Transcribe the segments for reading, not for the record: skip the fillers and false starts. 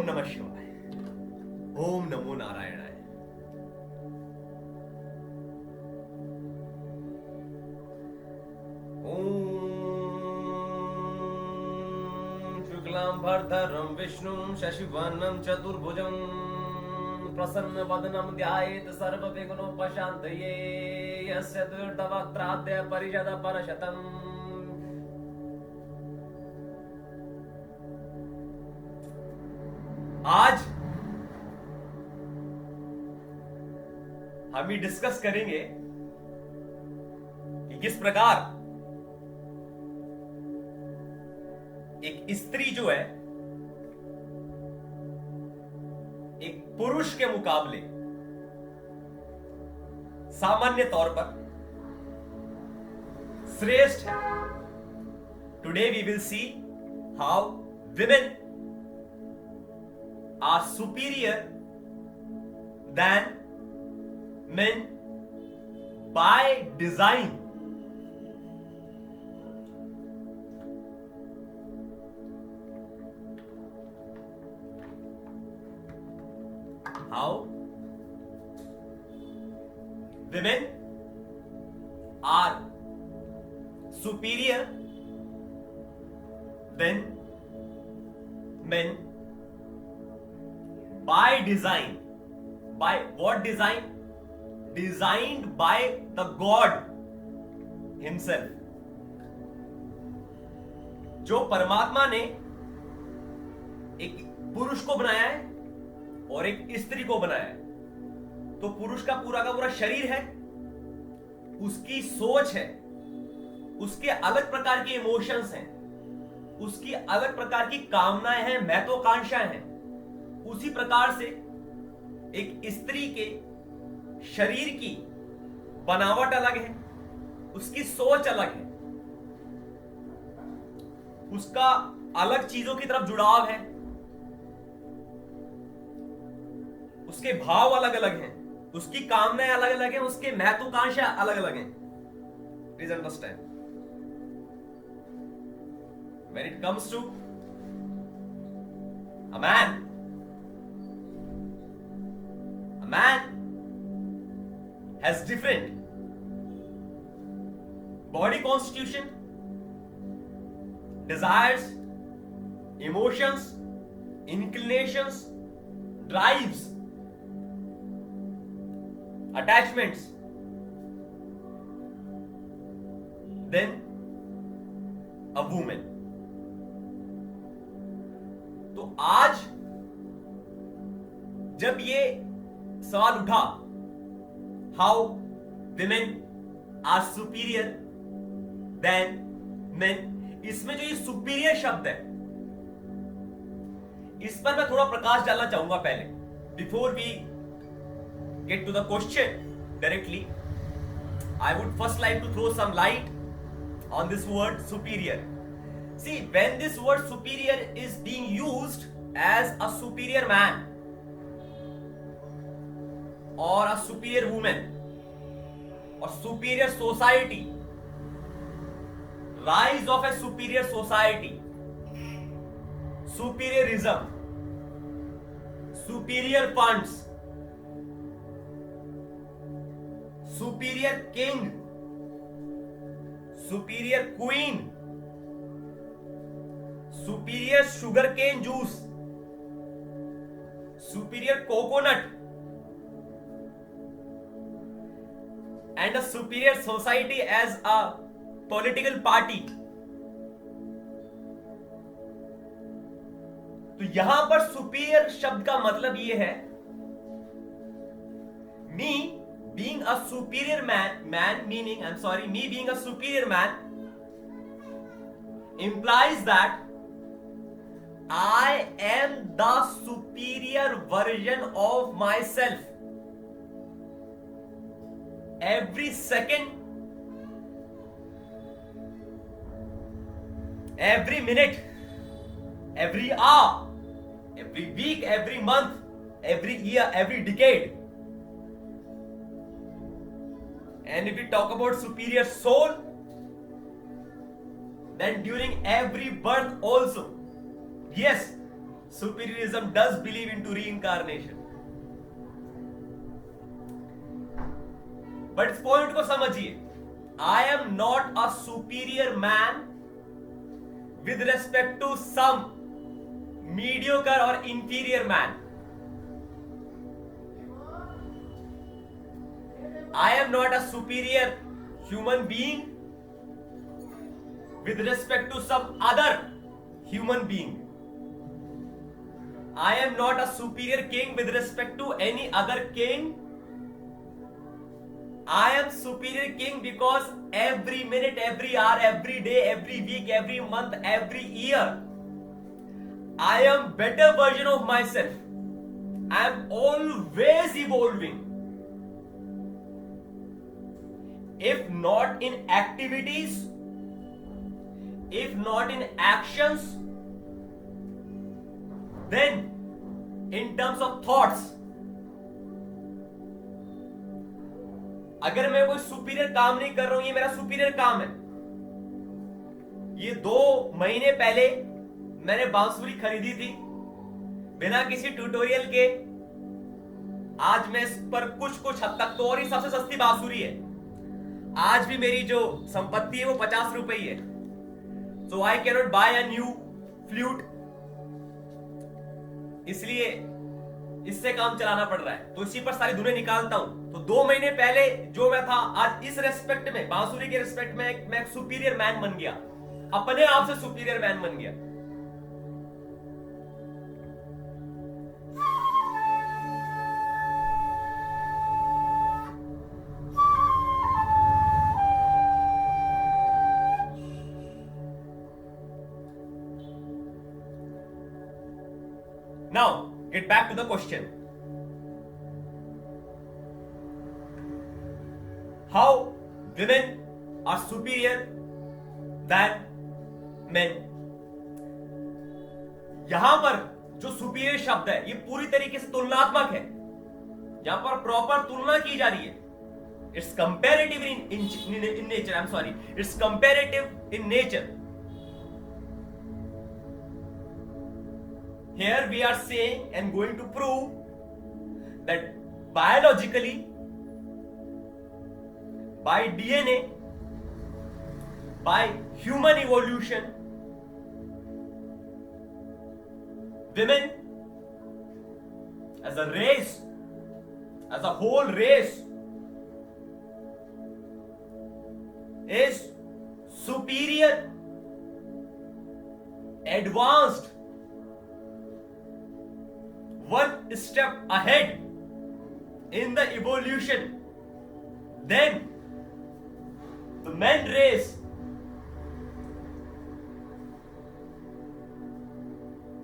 नमः शिवाय। ओम नमो नारायणाय। ओम शुक्लांबरधरं विष्णुं शशिवर्णं चतुर्भुजं प्रसन्नवदनं ध्यायेत् सर्वविघ्नोपशान्तये यस्य तीर्थवक्त्राद्य परिषद परशतम्। आज हम ये डिस्कस करेंगे कि किस प्रकार एक स्त्री जो है एक पुरुष के मुकाबले सामान्य तौर पर श्रेष्ठ है। Today we will see how women are superior than men by design. How women are superior than men by design. By what design? Designed by the God himself. जो परमात्मा ने एक पुरुष को बनाया है और एक स्त्री को बनाया है, तो पुरुष का पूरा शरीर है, उसकी सोच है, उसके अलग प्रकार के इमोशंस हैं, उसकी अलग प्रकार की कामनाएं हैं, महत्वाकांक्षाएं हैं। उसी प्रकार से एक स्त्री के शरीर की बनावट अलग है, उसकी सोच अलग है, उसका अलग चीजों की तरफ जुड़ाव है, उसके भाव अलग अलग हैं, उसकी कामनाएं अलग अलग हैं, उसके महत्वाकांक्षा अलग अलग हैं। Please understand, when it comes to a man has different body constitution, desires, emotions, inclinations, drives, attachments than a woman. तो आज जब ये सवाल उठा how women are superior than men, इसमें जो ये सुपीरियर शब्द है इस पर मैं थोड़ा प्रकाश डालना चाहूंगा। पहले before we get to the question directly, I would first like to throw some light on this word superior. See, when this word superior is being used as a superior man or a superior woman or superior society, rise of a superior society, superiorism, superior funds, superior king, superior queen, superior sugarcane juice, superior coconut, and a superior society as a political party. तो यहां पर superior शब्द का मतलब यह है, me being a superior man meaning, me being a superior man implies that I am the superior version of myself. Every second, every minute, every hour, every week, every month, every year, every decade. And if we talk about superior soul, then during every birth also, yes, superiorism does believe in to reincarnation. But इस point को समझिए, I am not a superior man with respect to some mediocre और inferior man. I am not a superior human being with respect to some other human being. I am not a superior king with respect to any other king. I am superior king because every minute, every hour, every day, every week, every month, every year, I am better version of myself. I am always evolving. If not in activities, if not in actions, then in terms of thoughts, अगर मैं कोई superior काम नहीं कर रहा हूं, ये मेरा सुपीरियर काम है। ये 2 महीने पहले मैंने बांसुरी खरीदी थी बिना किसी ट्यूटोरियल के। आज मैं इस पर कुछ हद तक, तो और ही सबसे सस्ती बांसुरी है। आज भी मेरी जो संपत्ति है वो 50 रुपए ही है। So I can not buy a new flute, इसलिए इससे काम चलाना पड़ रहा है। तो इसी पर सारी धुनें निकालता हूं। तो 2 महीने पहले जो मैं था, आज इस रेस्पेक्ट में, बांसुरी के रेस्पेक्ट में मैं एक सुपीरियर मैन बन गया, अपने आप से सुपीरियर मैन बन गया। Now, get back to the question. How women are superior than men? यहां पर जो सुपीरियर शब्द है, ये पूरी तरीके से तुलनात्मक है। यहां पर प्रॉपर तुलना की जा रही है। It's comparative in nature. I'm sorry. It's comparative in nature. Here we are saying and going to prove that biologically, by DNA, by human evolution, women as a race, as a whole race, is superior, advanced, one step ahead in the evolution than the man race.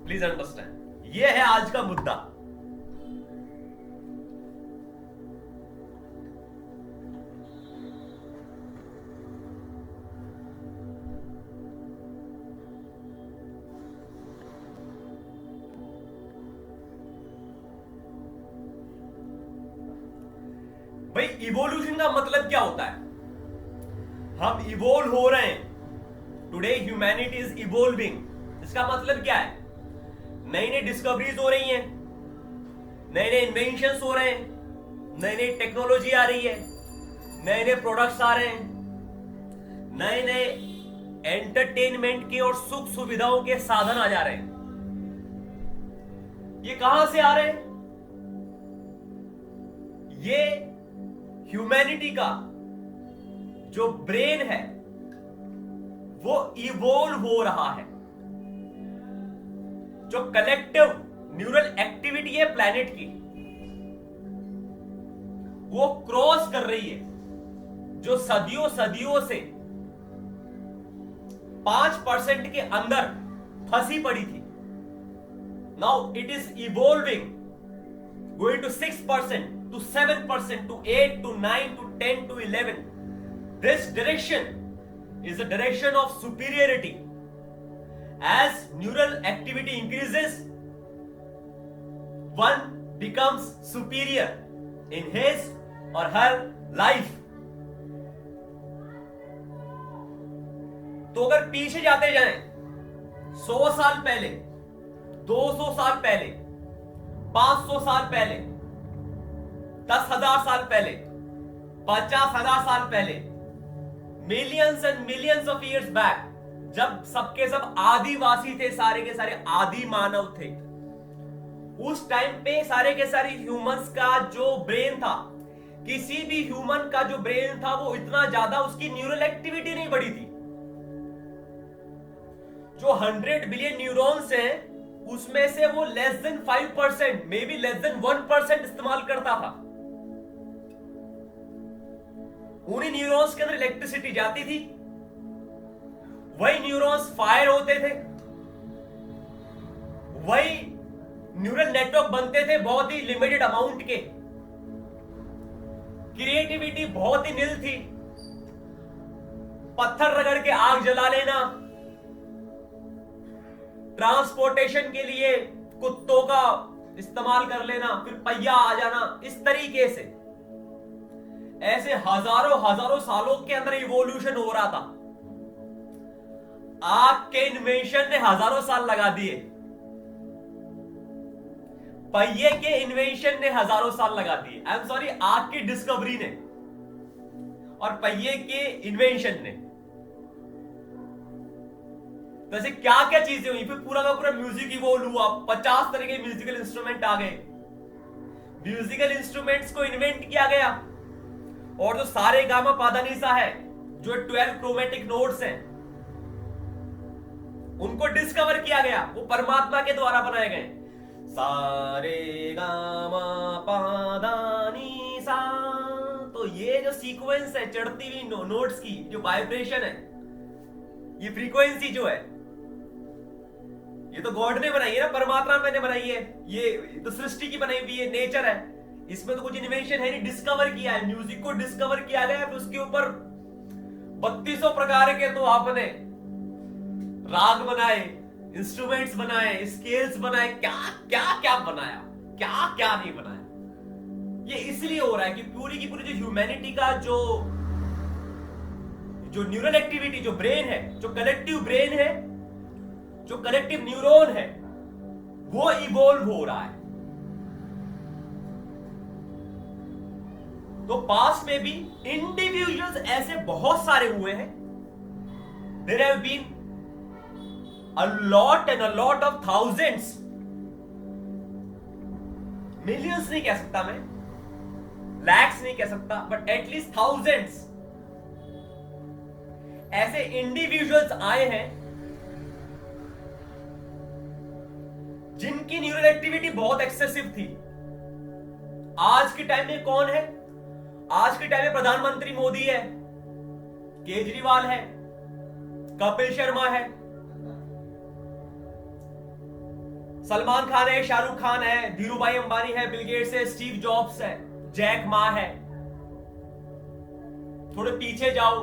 Please understand, ये है आज का मुद्दा। भाई evolution का मतलब क्या होता है? हम इवोल्व हो रहे हैं। Today humanity is evolving. इसका मतलब क्या है? नई नई डिस्कवरीज हो रही हैं, नए नए इन्वेंशंस हो रहे हैं, नई नई टेक्नोलॉजी आ रही है, नए नए प्रोडक्ट्स आ रहे हैं, नए नए एंटरटेनमेंट के और सुख सुविधाओं के साधन आ जा रहे हैं। ये कहां से आ रहे हैं? ये ह्यूमैनिटी का जो ब्रेन है वो इवोल्व हो रहा है। जो कलेक्टिव न्यूरल एक्टिविटी है प्लैनेट की, वो क्रॉस कर रही है जो सदियों सदियों से 5% के अंदर फंसी पड़ी थी। Now it is evolving, going to 6% to 7% to 8 to 9 to 10 to 11. This direction is a direction of superiority. As neural activity increases, one becomes superior in his or her life. तो अगर पीछे जाते जाएं 100 साल पहले, 200 साल पहले, 500 साल पहले, 10,000 साल पहले, 50,000 साल पहले, millions and millions of years back, जब सबके सब आदिवासी थे, सारे के सारे आदि मानव थे, उस टाइम पे सारे के सारे ह्यूमंस का जो ब्रेन था, किसी भी ह्यूमन का जो ब्रेन था वो इतना ज्यादा, उसकी न्यूरल एक्टिविटी नहीं बढ़ी थी। जो 100 बिलियन न्यूरॉन्स हैं, उसमें से वो less than 5%, may be less than 1% इस्तेमाल करता था। उन्हीं न्यूरॉन्स के अंदर इलेक्ट्रिसिटी जाती थी, वही न्यूरॉन्स फायर होते थे, वही न्यूरल नेटवर्क बनते थे बहुत ही लिमिटेड अमाउंट के। क्रिएटिविटी बहुत ही नील थी, पत्थर रगड़ के आग जला लेना, ट्रांसपोर्टेशन के लिए कुत्तों का इस्तेमाल कर लेना, फिर पहिया आ जाना, इस तरीके से ऐसे हजारों हजारों सालों के अंदर इवोल्यूशन हो रहा था। आग के इन्वेंशन ने हजारों साल लगा दिए, पहिए के इन्वेंशन ने हजारों साल लगा दिए, आई एम सॉरी, आग की डिस्कवरी ने और पहिए के इन्वेंशन ने। तो ऐसे क्या क्या चीजें हुई, फिर पूरा का पूरा म्यूजिक इवॉल्व हुआ, 50 तरह के म्यूजिकल इंस्ट्रूमेंट आ गए, म्यूजिकल इंस्ट्रूमेंट्स को इन्वेंट किया गया, और जो सारे गामा पाधानीसा है, जो 12 क्रोमेटिक नोट्स हैं, उनको डिस्कवर किया गया, वो परमात्मा के द्वारा बनाए गए। सारे गामा पाधानीसा, तो ये जो सीक्वेंस है चढ़ती हुई नोट्स की, जो वाइब्रेशन है, ये फ्रीक्वेंसी जो है, ये तो गॉड ने बनाई है ना, परमात्मा ने बनाई है, ये तो सृष्टि की बनाई हुई है, नेचर है, इसमें तो कुछ इन्वेंशन है नहीं, डिस्कवर किया है, म्यूजिक को डिस्कवर किया गया, फिर उसके ऊपर 3200 प्रकार के तो आपने राग बनाए, इंस्ट्रूमेंट्स बनाए, स्केल्स बनाए, क्या क्या क्या बनाया, क्या क्या नहीं बनाया। ये इसलिए हो रहा है कि पूरी की पूरी जो ह्यूमैनिटी का जो न्यूरल एक्टिविटी, जो ब्रेन है, जो कलेक्टिव ब्रेन है, जो कलेक्टिव न्यूरॉन है, वो इवॉल्व हो रहा है। तो पास्ट में भी इंडिविजुअल्स ऐसे बहुत सारे हुए हैं, there have been a lot and a lot of thousands, millions नहीं कह सकता मैं, lakhs नहीं कह सकता, but at least thousands ऐसे इंडिविजुअल्स आए हैं जिनकी न्यूरल एक्टिविटी बहुत एक्सेसिव थी। आज के टाइम में कौन है? आज के टाइम में प्रधानमंत्री मोदी है, केजरीवाल है, कपिल शर्मा है, सलमान खान है, शाहरुख खान है, धीरूभाई अंबानी है, बिल गेट्स है, स्टीव जॉब्स है, जैक मा है। थोड़े पीछे जाओ,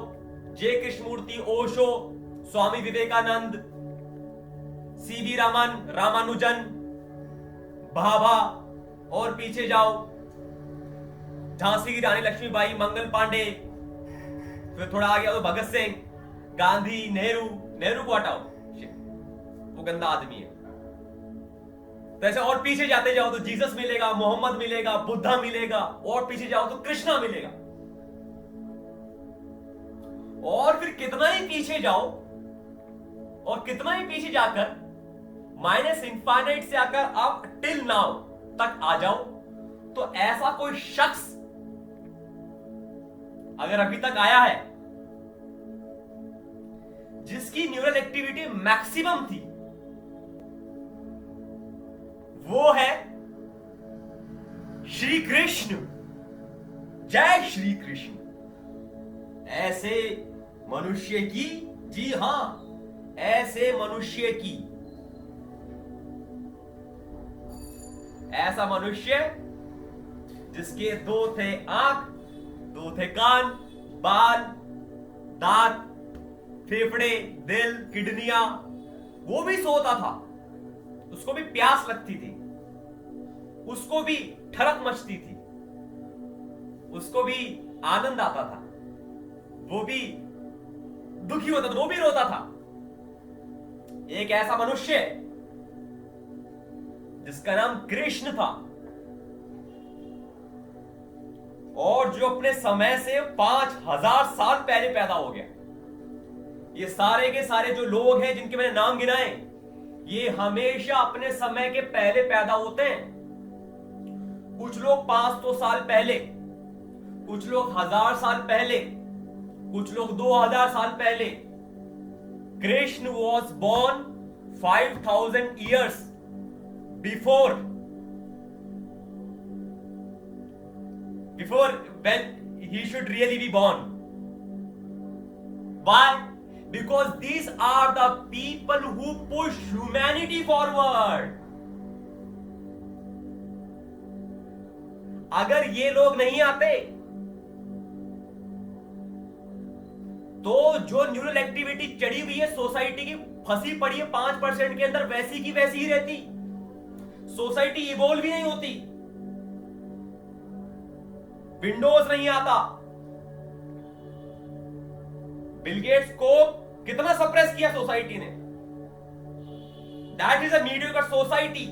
जे कृष्णमूर्ति, ओशो, स्वामी विवेकानंद, सीवी रामन, रामानुजन, भाभा, और पीछे जाओ झांसी की रानी लक्ष्मीबाई, मंगल पांडे, फिर थोड़ा आगे आओ भगत सिंह, गांधी, नेहरू को हटाओ, वो गंदा आदमी है। तो ऐसे और पीछे जाते जाओ तो जीसस मिलेगा, मोहम्मद मिलेगा, बुद्धा मिलेगा, और पीछे जाओ तो कृष्णा मिलेगा, और फिर कितना ही पीछे जाओ और कितना ही पीछे जाकर माइनस इंफाइनाइट से आकर आप टिल नाउ तक आ जाओ, तो ऐसा कोई शख्स अगर अभी तक आया है जिसकी न्यूरल एक्टिविटी मैक्सिमम थी, वो है श्री कृष्ण। जय श्री कृष्ण। ऐसे मनुष्य की, जी हां, ऐसे मनुष्य की, ऐसा मनुष्य जिसके 2 थे आंख, 2 थे कान, बाल, दांत, फेफड़े, दिल, किडनियां, वो भी सोता था, उसको भी प्यास लगती थी, उसको भी ठड़क मचती थी, उसको भी आनंद आता था, वो भी दुखी होता था, वो भी रोता था। एक ऐसा मनुष्य जिसका नाम कृष्ण था, और जो अपने समय से 5000 साल पहले पैदा हो गया। ये सारे के सारे जो लोग हैं जिनके मैंने नाम गिनाए, ये हमेशा अपने समय के पहले पैदा होते हैं। कुछ लोग 500 साल पहले, कुछ लोग 1000 साल पहले, कुछ लोग 2000 साल पहले। Krishna was born 5000 years before when he should really be born. Why? Because these are the people who push humanity forward. अगर ये लोग नहीं आते तो जो न्यूरल एक्टिविटी चढ़ी हुई है सोसाइटी की, फंसी पड़ी है 5% के अंदर, वैसी की वैसी ही रहती, सोसाइटी इवॉल्व ही नहीं होती, विंडोज नहीं आता। बिल गेट्स को कितना सप्रेस किया सोसाइटी ने। That is a mediocre society.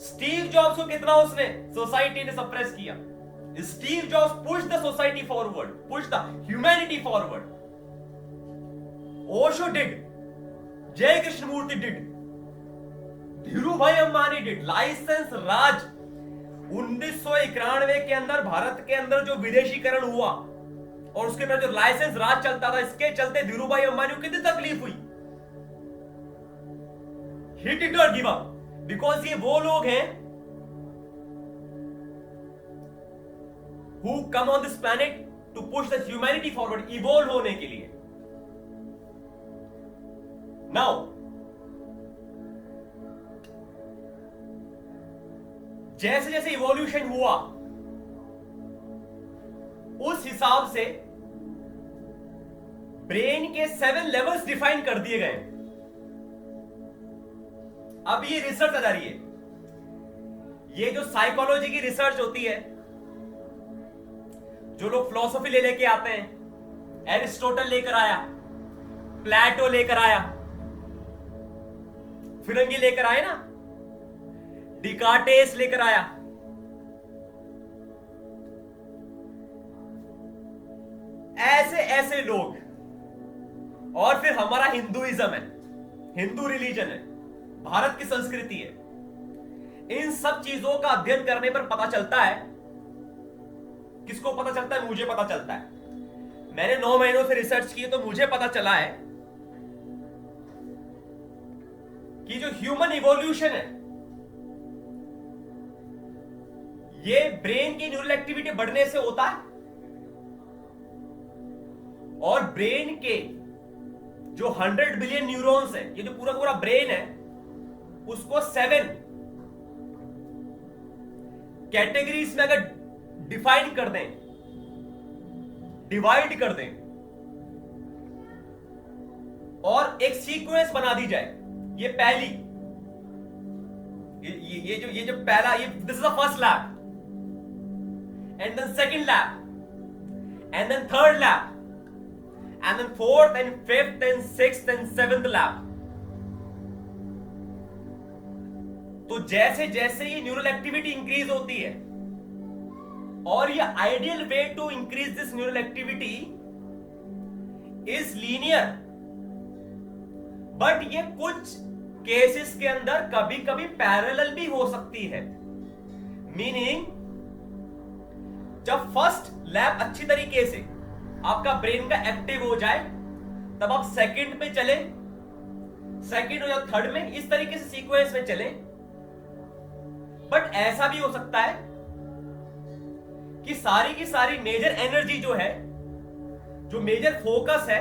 Steve Jobs को कितना उसने सोसाइटी ने सप्रेस किया। Steve Jobs push the society forward, push the humanity forward. Osho did, J Krishnamurti did, Dhirubhai Ambani did. Licence Raj 1991 के अंदर भारत के अंदर जो विदेशीकरण हुआ और उसके बाद जो लाइसेंस राज चलता था, इसके चलते धीरूभाई अंबानी को कितनी तकलीफ हुई। He did not give up, because ये वो लोग हैं who come on this planet to push the humanity forward, evolve होने के लिए। Now, जैसे जैसे इवोल्यूशन हुआ उस हिसाब से ब्रेन के 7 लेवल्स डिफाइन कर दिए गए। अब ये रिसर्च आ जा रही है, ये जो साइकोलॉजी की रिसर्च होती है, जो लोग फिलॉसफी ले लेके आते हैं, एरिस्टोटल लेकर आया, प्लेटो लेकर आया, फिरंगी लेकर आए ना, डिकार्टेस लेकर आया, ऐसे ऐसे लोग। और फिर हमारा हिंदुइज्म है, हिंदू रिलीजन है, भारत की संस्कृति है। इन सब चीजों का अध्ययन करने पर पता चलता है, किसको पता चलता है? मुझे पता चलता है। मैंने 9 महीनों से रिसर्च की तो मुझे पता चला है कि जो ह्यूमन इवोल्यूशन है, ये ब्रेन की न्यूरल एक्टिविटी बढ़ने से होता है। और ब्रेन के जो 100 बिलियन न्यूरॉन्स है, ये जो पूरा पूरा ब्रेन है, उसको 7 कैटेगरीज में अगर डिफाइन कर दें, डिवाइड कर दें और एक सीक्वेंस बना दी जाए। ये पहली, ये जो पहला, ये this is the first lab, and then second lab, and then third lab, and then fourth and fifth and sixth and seventh lab. तो जैसे जैसे ये न्यूरल एक्टिविटी इंक्रीज होती है, और ये ideal way to increase this neural activity is linear, but ये कुछ केसेस के अंदर कभी कभी पैरेलल भी हो सकती है। मीनिंग, जब फर्स्ट लैब अच्छी तरीके से आपका ब्रेन का एक्टिव हो जाए, तब आप सेकंड में चले, सेकंड या थर्ड में, इस तरीके से सीक्वेंस में चले। बट ऐसा भी हो सकता है कि सारी की सारी मेजर एनर्जी जो है, जो मेजर फोकस है,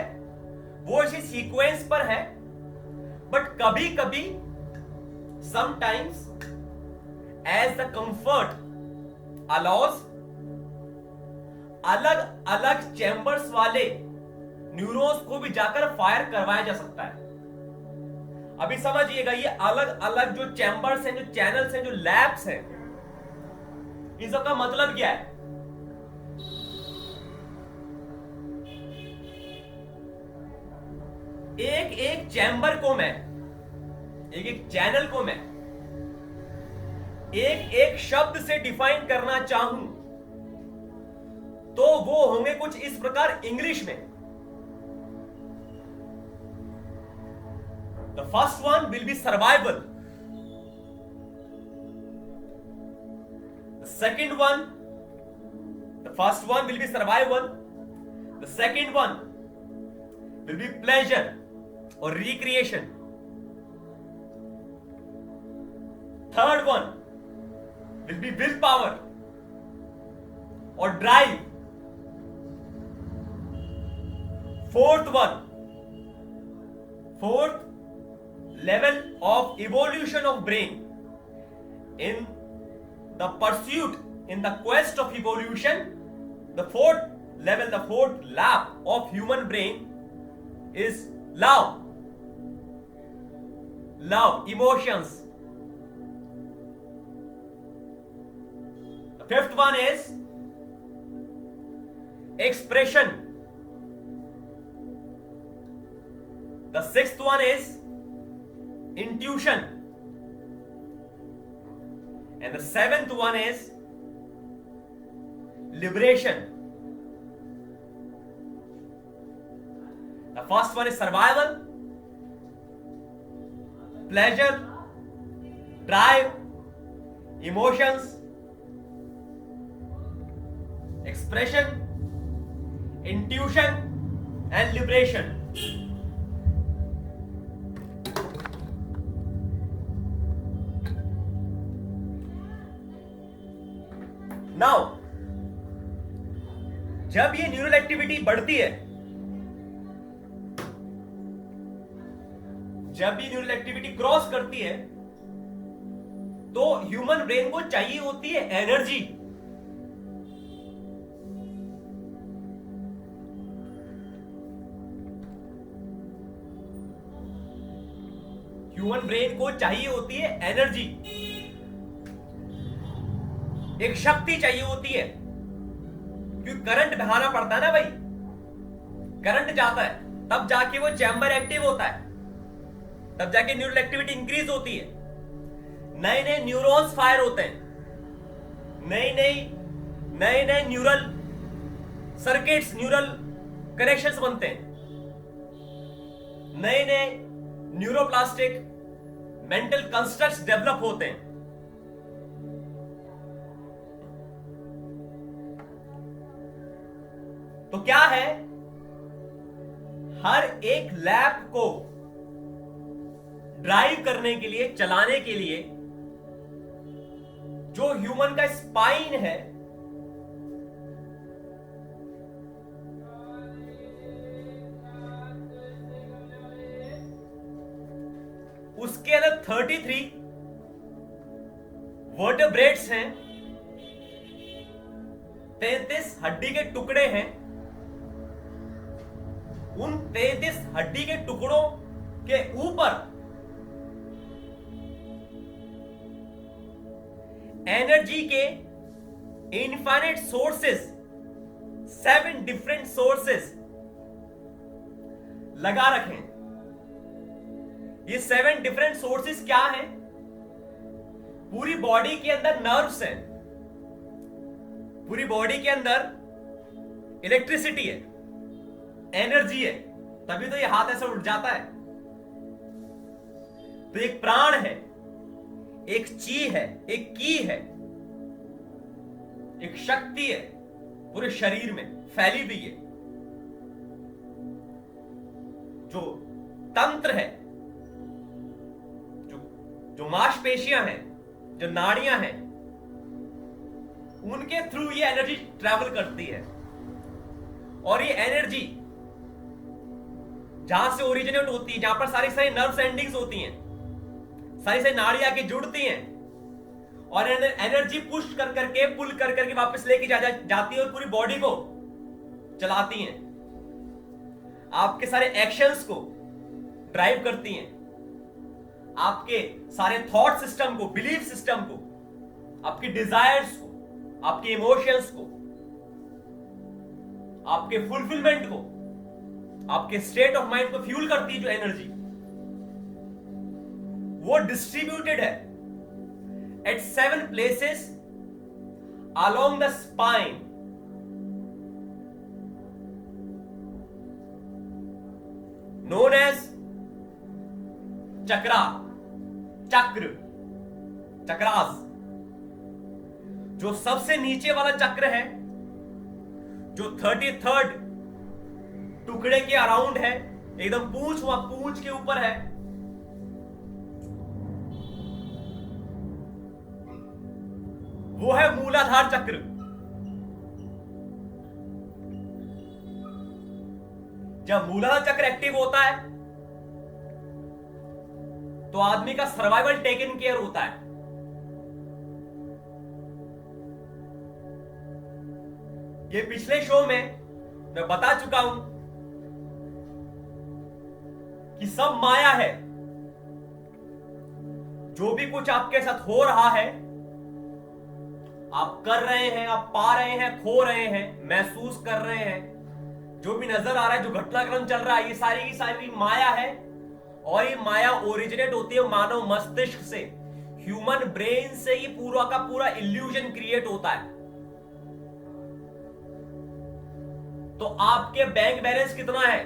वो इसी सीक्वेंस पर है। बट कभी कभी sometimes as the comfort allows, अलग अलग चैम्बर्स वाले न्यूरॉन्स को भी जाकर फायर करवाया जा सकता है। अभी समझिएगा, ये अलग अलग जो चैम्बर्स हैं, जो चैनल्स हैं, जो लैब्स हैं, इन सब का मतलब क्या है? एक एक चैम्बर को मैं एक एक चैनल को मैं एक एक शब्द से डिफाइन करना चाहूं तो वो होंगे कुछ इस प्रकार इंग्लिश में. The first one will be survival. The second one, the first one will be survival. The second one will be pleasure or recreation. Third one will be willpower or drive. Fourth level of evolution of brain in the pursuit, in the quest of evolution. The fourth level, the fourth lap of human brain is love, emotions. The fifth one is expression. The sixth one is intuition, and the seventh one is liberation. The first one is survival, pleasure, drive, emotions, expression, intuition, and liberation. Now, जब ये neural activity बढ़ती है, जब भी neural activity cross करती है तो human brain को चाहिए होती है एनर्जी. ह्यूमन ब्रेन को चाहिए होती है एनर्जी, एक शक्ति चाहिए होती है, क्योंकि करंट बहाना पड़ता है ना भाई. करंट जाता है तब जाके वो चैम्बर एक्टिव होता है, तब जाके न्यूरल एक्टिविटी इंक्रीज होती है, नए नए न्यूरॉन्स फायर होते हैं, नए नए न्यूरल सर्किट्स, न्यूरल कनेक्शंस बनते हैं, नए नए न्यूरोप्लास्टिक मेंटल कंस्ट्रक्ट्स डेवलप होते हैं. तो क्या है, हर एक लैब को ड्राइव करने के लिए, चलाने के लिए जो ह्यूमन का स्पाइन है, उसके अंदर 33 वर्टेब्रेट्स हैं, 33 हड्डी के टुकड़े हैं. उन 33 हड्डी के टुकड़ों के ऊपर एनर्जी के इनफाइनाइट सोर्सेस, 7 डिफरेंट सोर्सेस लगा रखें. ये 7 डिफरेंट सोर्सेस क्या हैं? पूरी बॉडी के अंदर नर्व्स हैं, पूरी बॉडी के अंदर इलेक्ट्रिसिटी है, एनर्जी है, तभी तो ये हाथ ऐसे उठ जाता है. तो एक प्राण है, एक ची है, एक की है, एक शक्ति है पूरे शरीर में फैली हुई है. जो तंत्र है, जो मांसपेशियां हैं, जो नाड़ियां हैं, उनके थ्रू ये एनर्जी ट्रैवल करती है. और ये एनर्जी जहां से ओरिजिनेट होती है, जहां पर सारी सारी नर्व एंडिंग्स होती हैं, सारी सारी नाड़ियां आके जुड़ती हैं और एनर्जी पुश कर करके, पुल कर करके वापस लेके जाती है और पूरी बॉडी को चलाती हैं, आपके सारे एक्शंस को ड्राइव करती हैं, आपके सारे थॉट सिस्टम को, बिलीफ सिस्टम को, आपकी डिजायर्स को, आपके इमोशंस को, आपके फुलफिलमेंट को, आपके स्टेट ऑफ माइंड को फ्यूल करती है. जो एनर्जी वो डिस्ट्रीब्यूटेड है at 7 places along the spine, known as chakra, chakra, chakras. जो सबसे नीचे वाला चक्र है, जो 33rd टुकड़े के अराउंड है, एकदम पूंछ के ऊपर है, वो है मूलाधार चक्र। जब मूलाधार चक्र एक्टिव होता है तो आदमी का सर्वाइवल टेकन केयर होता है। ये पिछले शो में मैं बता चुका हूं कि सब माया है। जो भी कुछ आपके साथ हो रहा है, आप कर रहे हैं, आप पा रहे हैं, खो रहे हैं, महसूस कर रहे हैं, जो भी नजर आ रहा है, जो घटनाक्रम चल रहा है, ये सारी की सारी माया है। और ये माया ओरिजिनेट होती है मानव मस्तिष्क से, ह्यूमन ब्रेन से ही पूरा का पूरा इल्यूजन क्रिएट होता है। तो आपके बैंक बैलेंस कितना है,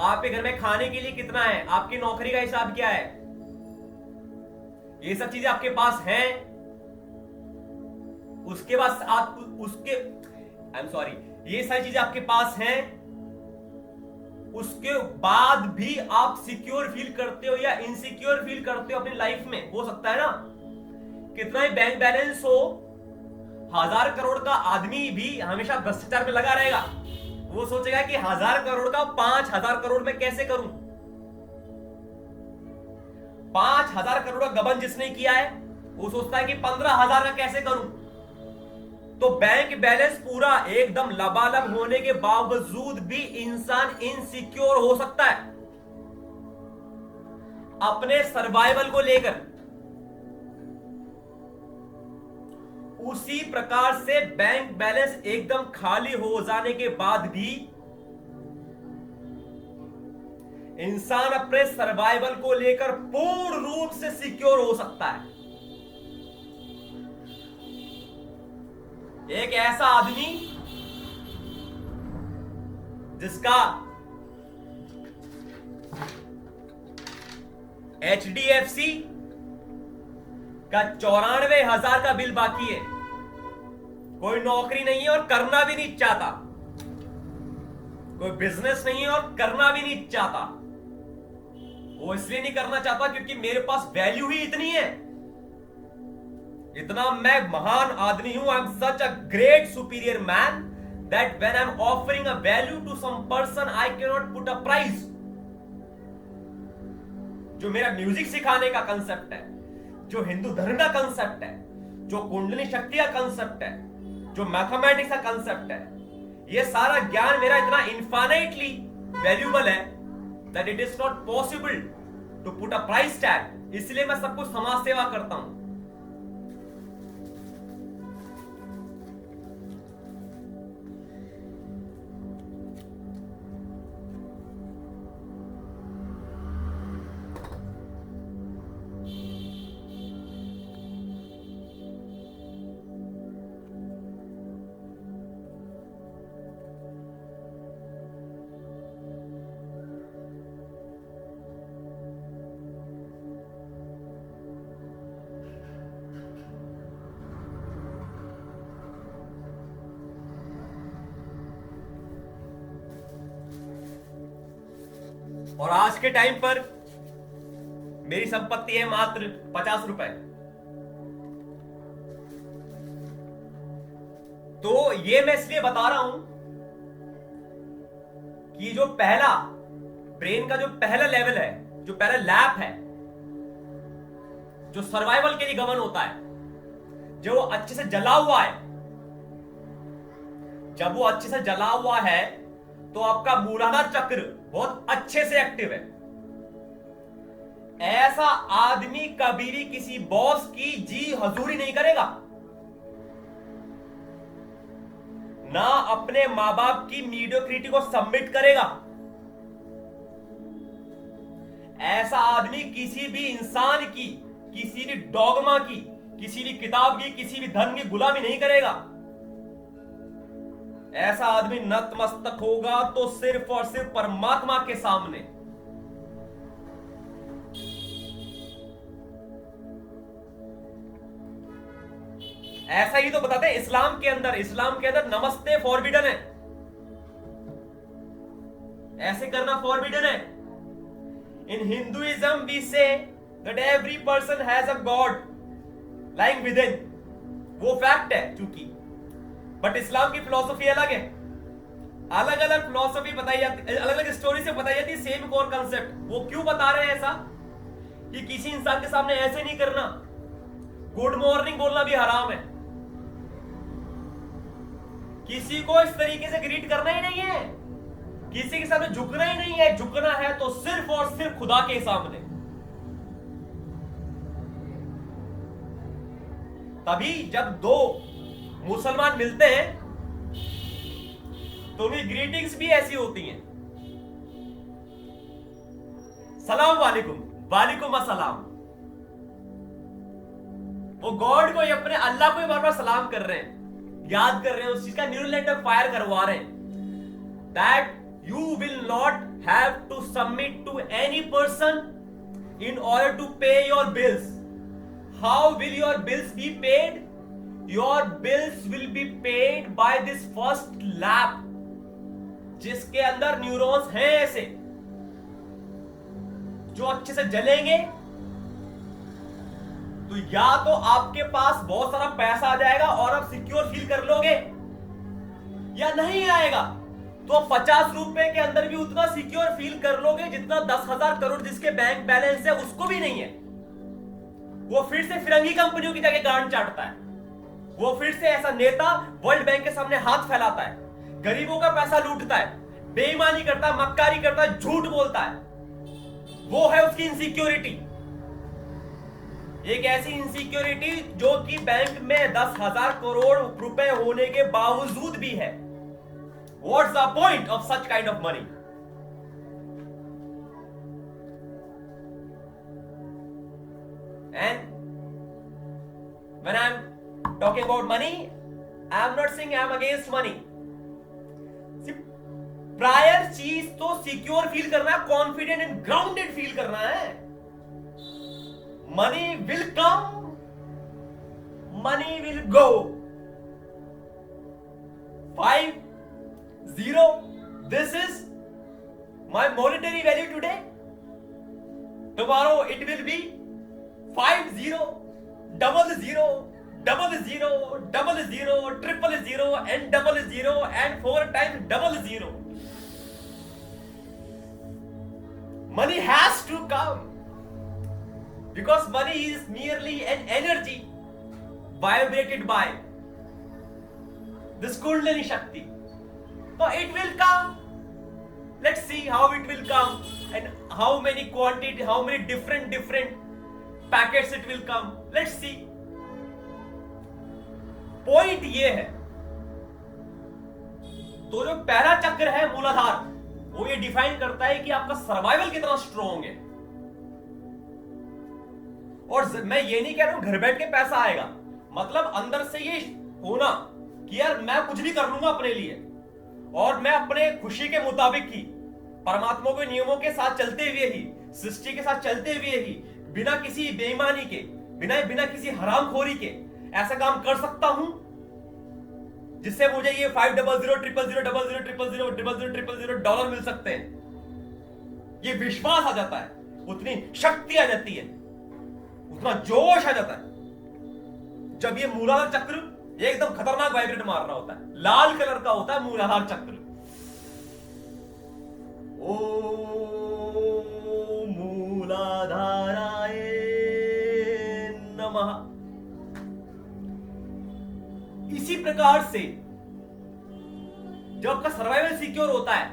आपके घर में खाने के लिए कितना है, आपकी नौकरी का हिसाब क्या है, ये सब चीजें आपके पास हैं। उसके बाद आप ये सारी चीजें आपके पास हैं, उसके बाद भी आप सिक्योर फील करते हो या इनसिक्योर फील करते हो अपनी लाइफ में। हो सकता है ना, कितना ही बैंक बैलेंस हो, 1000 करोड़ का आदमी भी हमेशा भ्रष्टाचार में लगा रहेगा। वो सोचेगा कि 1000 करोड़ का 5000 करोड़ में कैसे करूं। 5000 करोड़ का गबन जिसने किया है वो सोचता है कि 15000 का कैसे करूं। तो बैंक बैलेंस पूरा एकदम लबालब होने के बावजूद भी इंसान इनसिक्योर हो सकता है अपने सर्वाइवल को लेकर। उसी प्रकार से बैंक बैलेंस एकदम खाली हो जाने के बाद भी इंसान अपने सर्वाइवल को लेकर पूर्ण रूप से सिक्योर हो सकता है। एक ऐसा आदमी जिसका HDFC का 94,000 का बिल बाकी है, कोई नौकरी नहीं है और करना भी नहीं चाहता, कोई बिजनेस नहीं है और करना भी नहीं चाहता। वो इसलिए नहीं करना चाहता क्योंकि मेरे पास वैल्यू ही इतनी है, इतना मैं महान आदमी हूं, I am such a great superior man that when I am offering a value to some person I can not put a price. जो मेरा म्यूजिक सिखाने का कंसेप्ट है, जो हिंदू धर्म का कंसेप्ट है, जो कुंडली शक्ति का कंसेप्ट है, जो मैथमेटिक्स का कंसेप्ट है, ये सारा ज्ञान मेरा इतना इनफाइनाइटली वैल्यूबल है that it is not possible to put a price tag. इसलिए मैं सबको समाज सेवा करता हूं। और आज के टाइम पर मेरी संपत्ति है मात्र 50 रुपए। तो ये मैं इसलिए बता रहा हूं कि जो पहला ब्रेन का जो पहला लेवल है, जो पहला लैप है, जो सर्वाइवल के लिए गमन होता है, जो वो अच्छे से जला हुआ है, जब वो अच्छे से जला हुआ है तो आपका मूलाधार चक्र बहुत अच्छे से एक्टिव है। ऐसा आदमी कभी भी किसी बॉस की जी हजूरी नहीं करेगा, ना अपने मां बाप की मीडियोक्रिटी को सबमिट करेगा। ऐसा आदमी किसी भी इंसान की, किसी भी डॉगमा की, किसी भी किताब की, किसी भी धर्म की गुलामी नहीं करेगा। ऐसा आदमी नतमस्तक होगा तो सिर्फ और सिर्फ परमात्मा के सामने। ऐसा ही तो बताते हैं इस्लाम के अंदर। इस्लाम के अंदर नमस्ते फॉरबिडन है, ऐसे करना फॉरबिडन है। In Hinduism we say that every person has a god lying within, वो फैक्ट है चूंकि, बट इस्लाम की फिलॉसफी अलग है। अलग अलग फिलॉसफी बताई जाती, अलग अलग स्टोरी से बताई जाती है सेम कोर कंसेप्ट। वो क्यों बता रहे हैं ऐसा कि किसी इंसान के सामने ऐसे नहीं करना, गुड मॉर्निंग बोलना भी हराम है, किसी को इस तरीके से ग्रीट करना ही नहीं है, किसी के सामने झुकना ही नहीं है। झुकना है तो सिर्फ और सिर्फ खुदा के सामने। तभी जब दो मुसलमान मिलते हैं तो उनकी ग्रीटिंग्स भी ऐसी होती हैं, सलाम वालेकुम, वालेकुम अस्सलाम। वो गॉड को, अपने अल्लाह को बार बार सलाम कर रहे हैं, याद कर रहे हैं, उस चीज का न्यूरल नेटवर्क फायर करवा रहे हैं। That you will not have to submit to any person in order to pay your bills. How will your bills be paid? Your bills will be paid by this first lab, जिसके अंदर neurons हैं ऐसे जो अच्छे से जलेंगे। तो या तो आपके पास बहुत सारा पैसा आ जाएगा और आप सिक्योर फील कर लोगे, या नहीं आएगा तो 50 रुपए के अंदर भी उतना सिक्योर फील कर लोगे जितना 10,000 करोड़ जिसके बैंक बैलेंस है उसको भी नहीं है। वो फिर से फिरंगी कंपनियों की जगह गांड चाटता है, वो फिर से ऐसा नेता वर्ल्ड बैंक के सामने हाथ फैलाता है, गरीबों का पैसा लूटता है, बेईमानी करता है, मक्कारी करता है, झूठ बोलता है। वो है उसकी इनसिक्योरिटी, एक ऐसी इनसिक्योरिटी जो कि बैंक में 10,000 करोड़ रुपए होने के बावजूद भी है। What's the point of such kind of money? And when I'm talking about money, I'm not saying I'm against money. Prior चीज तो सिक्योर फील करना है, कॉन्फिडेंट एंड ग्राउंडेड फील करना है। Money will come, money will go. 5-0, this is my monetary value today. Tomorrow it will be 5-0, 00, 00, 00, 000 and 00 and 4 times 00. Money has to come because money is merely an energy vibrated by this Kundalini Shakti. So it will come. Let's see how it will come and how many quantity, how many different packets it will come. Let's see. Point ये है, तो जो पहला चक्र है मूलाधार, वो ये डिफाइन करता है कि आपका सर्वाइवल कितना स्ट्रॉन्ग है। और मैं ये नहीं कह रहा हूं घर बैठ के पैसा आएगा, मतलब अंदर से ये होना कि यार मैं कुछ भी कर लूंगा अपने लिए और मैं अपने खुशी के मुताबिक ही, परमात्मा के नियमों के साथ चलते हुए ही, सृष्टि के साथ चलते हुए ही, बिना किसी बेईमानी के, बिना किसी हरामखोरी के ऐसा काम कर सकता हूं जिससे मुझे ये 500 000 000 डॉलर मिल सकते हैं। ये विश्वास आ जाता है, उतनी शक्ति आ जाती है, उतना जोश आ जाता है जब ये मूलाधार चक्र ये एकदम खतरनाक वाइब्रेट मार रहा होता है। लाल कलर का होता है मूलाधार चक्र। ओ मूलाधाराय नमः। इसी प्रकार से जब आपका सर्वाइवल सिक्योर होता है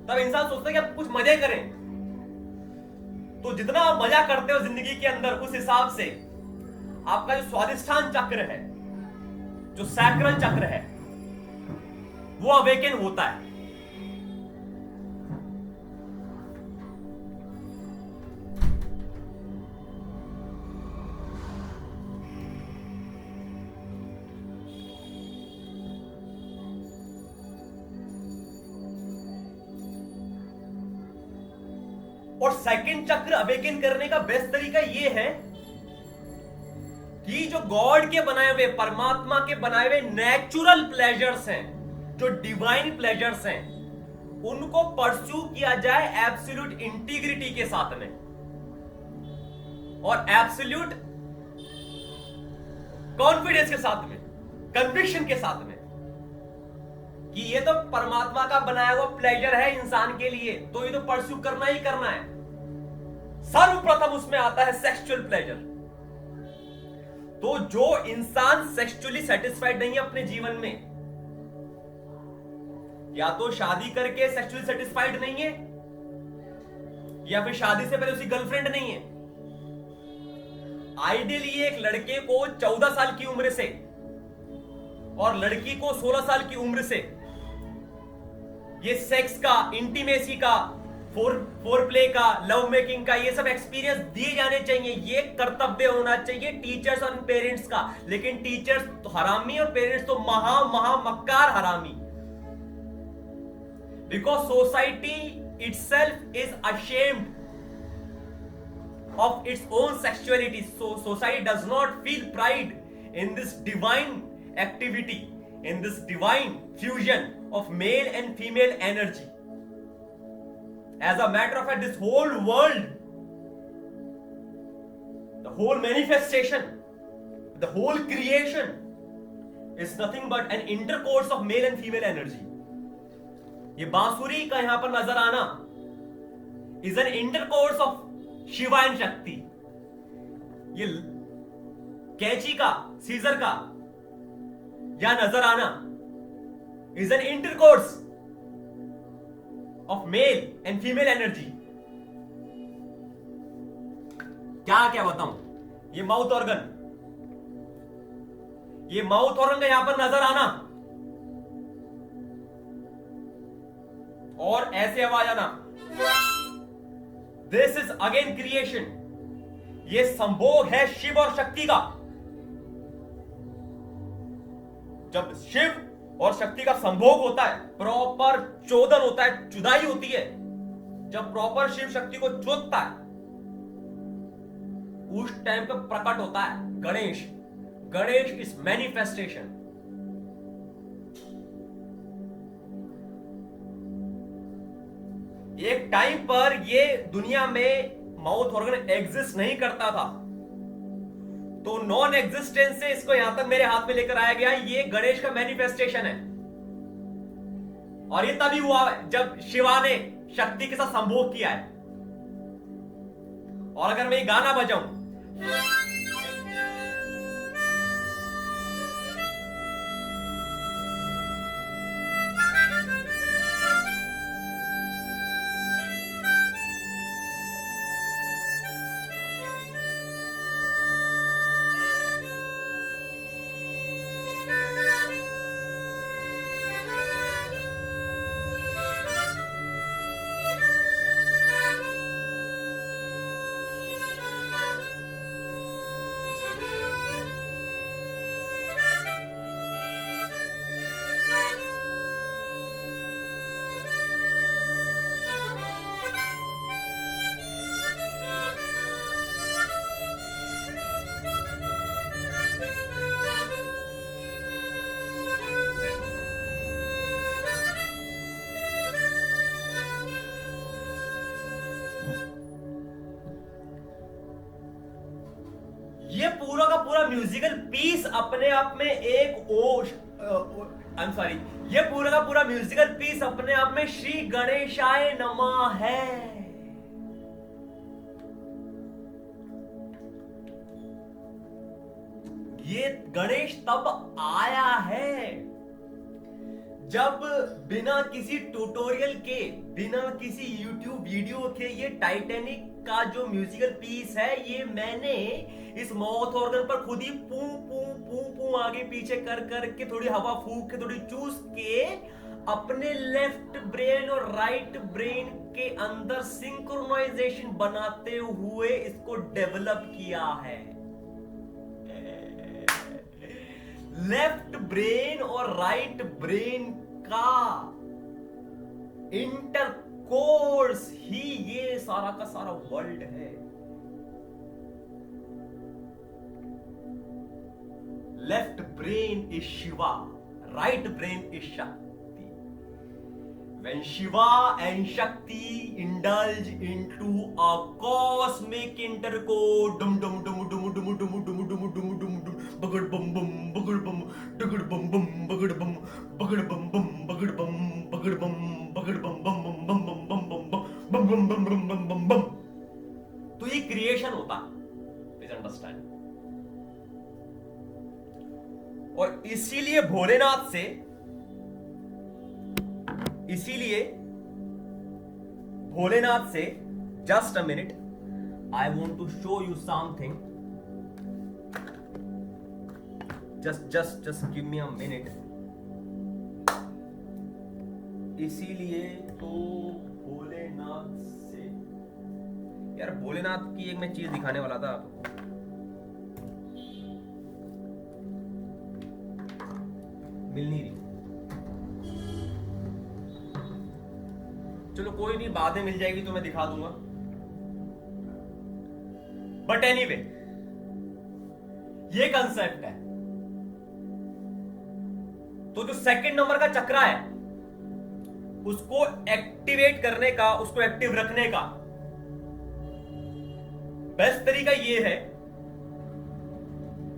तब इंसान सोचता है कि आप कुछ मजे करें। तो जितना आप मजा करते हो जिंदगी के अंदर, उस हिसाब से आपका जो स्वादिष्ठान चक्र है, जो सैक्रल चक्र है, वो अवेकन होता है। और सेकंड चक्र अवेकन करने का बेस्ट तरीका यह है कि जो गॉड के बनाए हुए, परमात्मा के बनाए हुए नेचुरल प्लेजर्स हैं, जो डिवाइन प्लेजर्स हैं, उनको परस्यू किया जाए एब्सोल्यूट इंटीग्रिटी के साथ में और एब्सोल्यूट कॉन्फिडेंस के साथ में, कन्विक्शन के साथ में कि ये तो परमात्मा का बनाया हुआ प्लेजर है इंसान के लिए, तो ये तो परस्यू करना ही करना है। सर्वप्रथम उसमें आता है सेक्सुअल प्लेजर। तो जो इंसान सेक्सुअली सेटिस्फाइड नहीं है अपने जीवन में, या तो शादी करके सेक्सुअली सेटिस्फाइड नहीं है, या फिर शादी से पहले उसकी गर्लफ्रेंड नहीं है। आइडियली एक लड़के को 14 साल की उम्र से और लड़की को 16 साल की उम्र से ये सेक्स का, इंटीमेसी का, फोर प्ले का, लव मेकिंग का, ये सब एक्सपीरियंस दिए जाने चाहिए। ये कर्तव्य होना चाहिए टीचर्स और पेरेंट्स का। लेकिन टीचर्स तो हरामी और पेरेंट्स तो महा मक्कार हरामी। Because society itself is ashamed of its own sexuality. So society does not feel pride in this divine activity, in this divine fusion of male and female energy. As a matter of fact, this whole world, the whole manifestation, the whole creation is nothing but an intercourse of male and female energy. ये बांसुरी का यहां पर नजर आना is an intercourse of Shiva and शक्ति। ये कैची का, सीजर का या नजर आना is an intercourse of male and female energy. क्या क्या बताऊं, ये माउथ ऑर्गन, ये माउथ ऑर्गन का यहां पर नजर आना और ऐसे आवाज आना, दिस इज अगेन क्रिएशन। ये संभोग है शिव और शक्ति का। जब शिव और शक्ति का संभोग होता है, प्रॉपर चोदन होता है, चुदाई होती है, जब प्रॉपर शिव शक्ति को चोदता है, उस टाइम पे प्रकट होता है गणेश। Ganesh is manifestation. एक टाइम पर ये दुनिया में माउथ ऑर्गन एग्जिस्ट नहीं करता था, तो नॉन एग्जिस्टेंस से इसको यहां तक मेरे हाथ में लेकर आया गया। ये गणेश का मैनिफेस्टेशन है और ये तभी हुआ जब शिवा ने शक्ति के साथ संभोग किया है। और अगर मैं ये गाना बजाऊं, ये पूरा का पूरा म्यूजिकल पीस अपने आप में एक ये पूरा का पूरा म्यूजिकल पीस अपने आप में श्री गणेशाय नमः है। ये गणेश तब आया है जब बिना किसी ट्यूटोरियल के, बिना किसी यूट्यूब वीडियो के, ये टाइटैनिक का जो म्यूजिकल पीस है, ये मैंने इस माउथ ऑर्गन पर खुद ही पू पू पू पू आगे पीछे कर के, थोड़ी हवा फूक के, थोड़ी चूस के, अपने लेफ्ट ब्रेन और राइट ब्रेन के अंदर सिंक्रोनाइजेशन बनाते हुए इसको डेवलप किया है। लेफ्ट ब्रेन और राइट ब्रेन का इंटर कोर्स ही ये सारा का सारा वर्ल्ड है। Left brain is Shiva, right brain is शक्ति। When Shiva and Shakti indulge into a cosmic intercourse, dum dum dum dum dum dum dum dum dum dum dum, bagad bum bum, bagad bum, bagad bum bum, bagad bum, bagad bum bum, bagad bum, bagad bum, bagad bum bum bum bum bum bum bum bum bum bum bum bum bum bum। तो ये creation होता, please understand. और इसीलिए भोलेनाथ से, इसीलिए भोलेनाथ से, just a minute, I want to show you something, just give me a minute. इसीलिए तो भोलेनाथ से, यार भोलेनाथ की एक मैं चीज दिखाने वाला था आपको, मिल नहीं रही। चलो कोई नहीं, बाद में मिल जाएगी तो मैं दिखा दूंगा। बट एनीवे, ये कंसेप्ट है। तो जो सेकंड नंबर का चक्रा है, उसको एक्टिवेट करने का, उसको एक्टिव रखने का बेस्ट तरीका ये है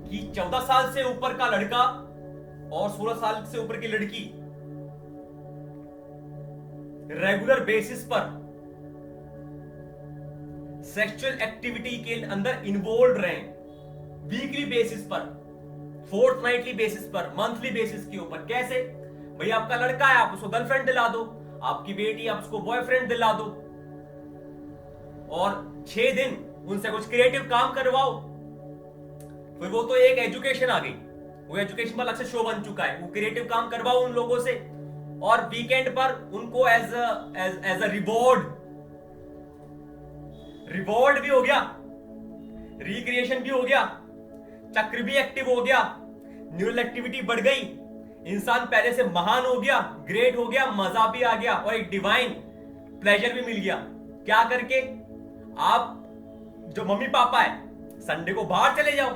कि 14 साल से ऊपर का लड़का और 16 साल से ऊपर की लड़की रेगुलर बेसिस पर सेक्सुअल एक्टिविटी के अंदर इन्वॉल्व रहें, वीकली बेसिस पर, फोर्टनाइटली बेसिस पर, मंथली बेसिस के ऊपर। कैसे भाई, आपका लड़का है, आप उसको गर्लफ्रेंड दिला दो, आपकी बेटी, आप उसको बॉयफ्रेंड दिला दो, और 6 दिन उनसे कुछ क्रिएटिव काम करवाओ। फिर वो तो एक एजुकेशन आ गई, वो एजुकेशन पर अलग से शो बन चुका है। वो क्रिएटिव काम करवाओ उन लोगों से, और वीकेंड पर उनको एज अ रिवॉर्ड भी हो गया, रिक्रिएशन भी हो गया, चक्र भी एक्टिव हो गया, न्यूरल एक्टिविटी बढ़ गई, इंसान पहले से महान हो गया, ग्रेट हो गया, मजा भी आ गया, और एक डिवाइन प्लेजर भी मिल गया। क्या करके? आप जो मम्मी पापा है, संडे को बाहर चले जाओ,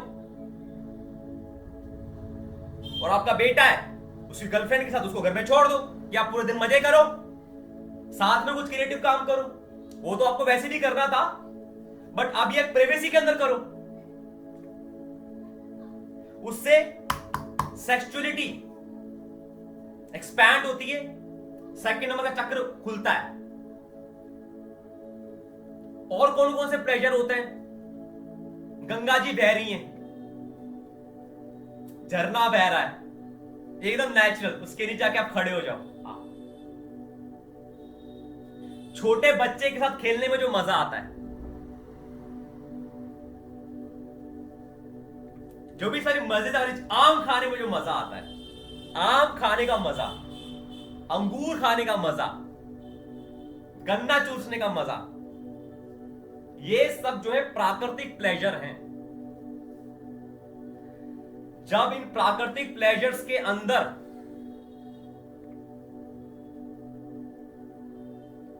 और आपका बेटा है, उसकी गर्लफ्रेंड के साथ उसको घर में छोड़ दो, या पूरे दिन मजे करो, साथ में कुछ क्रिएटिव काम करो। वो तो आपको वैसे भी करना था, बट अब ये प्राइवेसी के अंदर करो। उससे सेक्सुअलिटी एक्सपैंड होती है, सेकंड नंबर का चक्र खुलता है। और कौन कौन से प्लेजर होते हैं? गंगा जी बह रही हैं, झरना बह रहा है, एकदम नेचुरल, उसके नीचे आके आप खड़े हो जाओ। छोटे बच्चे के साथ खेलने में जो मजा आता है, जो भी सारी मजेदार, आम खाने में जो मजा आता है, आम खाने का मजा, अंगूर खाने का मजा, गन्ना चूसने का मजा, ये सब जो है प्राकृतिक प्लेजर हैं। जब इन प्राकृतिक प्लेजर्स के अंदर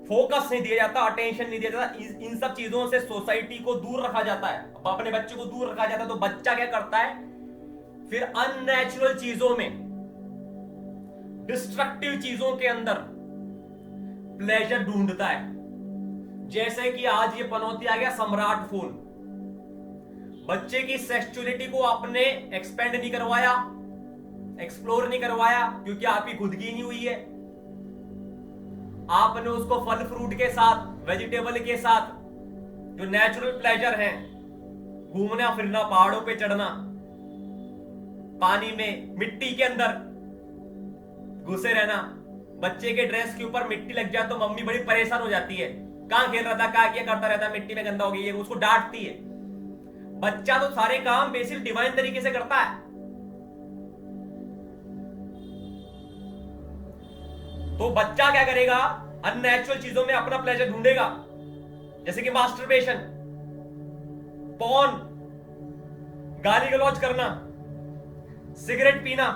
फोकस नहीं दिया जाता, अटेंशन नहीं दिया जाता, इन सब चीजों से सोसाइटी को दूर रखा जाता है, अपने बच्चे को दूर रखा जाता है, तो बच्चा क्या करता है? फिर अननेचुरल चीजों में, डिस्ट्रक्टिव चीजों के अंदर प्लेजर ढूंढता है। जैसे कि आज ये पनौती आ गया सम्राट फोन। बच्चे की सेक्सुअलिटी को आपने एक्सपेंड नहीं करवाया, एक्सप्लोर नहीं करवाया, क्योंकि आपकी खुद की नहीं हुई है। आपने उसको फल फ्रूट के साथ, वेजिटेबल के साथ, जो नेचुरल प्लेजर हैं, घूमना फिरना, पहाड़ों पे चढ़ना, पानी में, मिट्टी के अंदर घुसे रहना। बच्चे के ड्रेस के ऊपर मिट्टी लग जाए तो मम्मी बड़ी परेशान हो जाती है, कहां खेल रहा था, क्या करता रहता, मिट्टी में गंदा हो गई है, उसको डांटती है। बच्चा तो सारे काम बेसिक डिवाइन तरीके से करता है। तो बच्चा क्या करेगा? अननेचुरल चीजों में अपना प्लेजर ढूंढेगा, जैसे कि मास्टरबेशन, पॉर्न, गाली गलौज करना, सिगरेट पीना,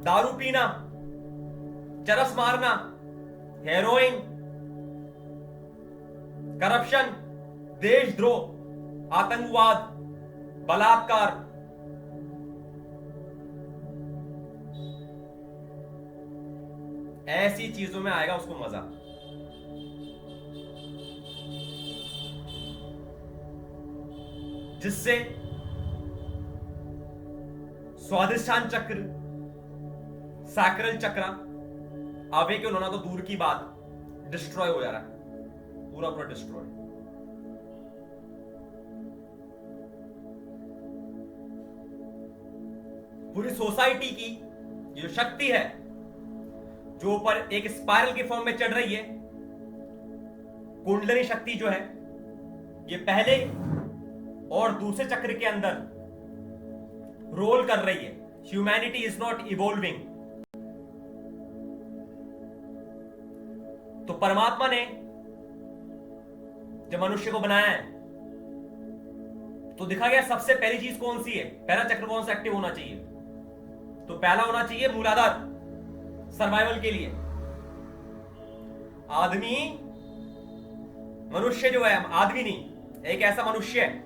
दारू पीना, चरस मारना, हेरोइन, करप्शन, देशद्रोह, आतंकवाद, बलात्कार, ऐसी चीजों में आएगा उसको मजा। जिससे स्वादिष्टान चक्र, सैक्रल चक्र, आवेग होना तो दूर की बात, डिस्ट्रॉय हो जा रहा है, पूरा पूरा डिस्ट्रॉय। पूरी सोसाइटी की जो शक्ति है, जो ऊपर एक स्पाइरल के फॉर्म में चढ़ रही है, कुंडलिनी शक्ति जो है, ये पहले और दूसरे चक्र के अंदर रोल कर रही है। Humanity is not evolving. तो परमात्मा ने जब मनुष्य को बनाया है तो दिखा गया सबसे पहली चीज कौन सी है, पहला चक्र कौन सा एक्टिव होना चाहिए। तो पहला होना चाहिए मूलाधार, सर्वाइवल के लिए। आदमी, मनुष्य जो है, आदमी नहीं, एक ऐसा मनुष्य है,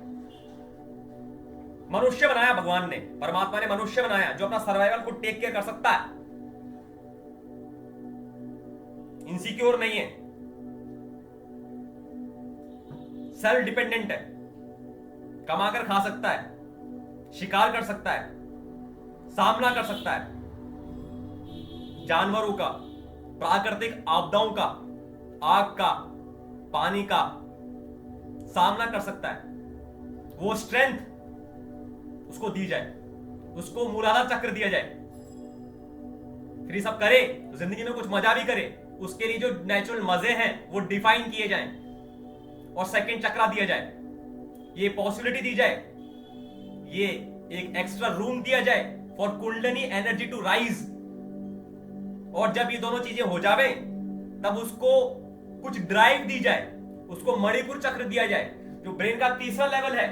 मनुष्य बनाया भगवान ने, परमात्मा ने मनुष्य बनाया जो अपना सर्वाइवल को टेक केयर कर सकता है, इनसिक्योर नहीं है, सेल्फ डिपेंडेंट है, कमाकर खा सकता है, शिकार कर सकता है, सामना कर सकता है जानवरों का, प्राकृतिक आपदाओं का, आग का, पानी का सामना कर सकता है। वो स्ट्रेंथ उसको दी जाए, उसको मूलाधार चक्र दिया जाए, फिर ये सब करे तो जिंदगी में कुछ मजा भी करे। उसके लिए जो नेचुरल मजे हैं वो डिफाइन किए जाएं और सेकंड चक्रा दिया जाए, ये पॉसिबिलिटी दी जाए, ये एक एक्स्ट्रा रूम दिया जाए for kundalini energy to rise. और जब ये दोनों चीजें हो जावे तब उसको कुछ ड्राइव दी जाए, उसको मणिपुर चक्र दिया जाए जो ब्रेन का तीसरा लेवल है।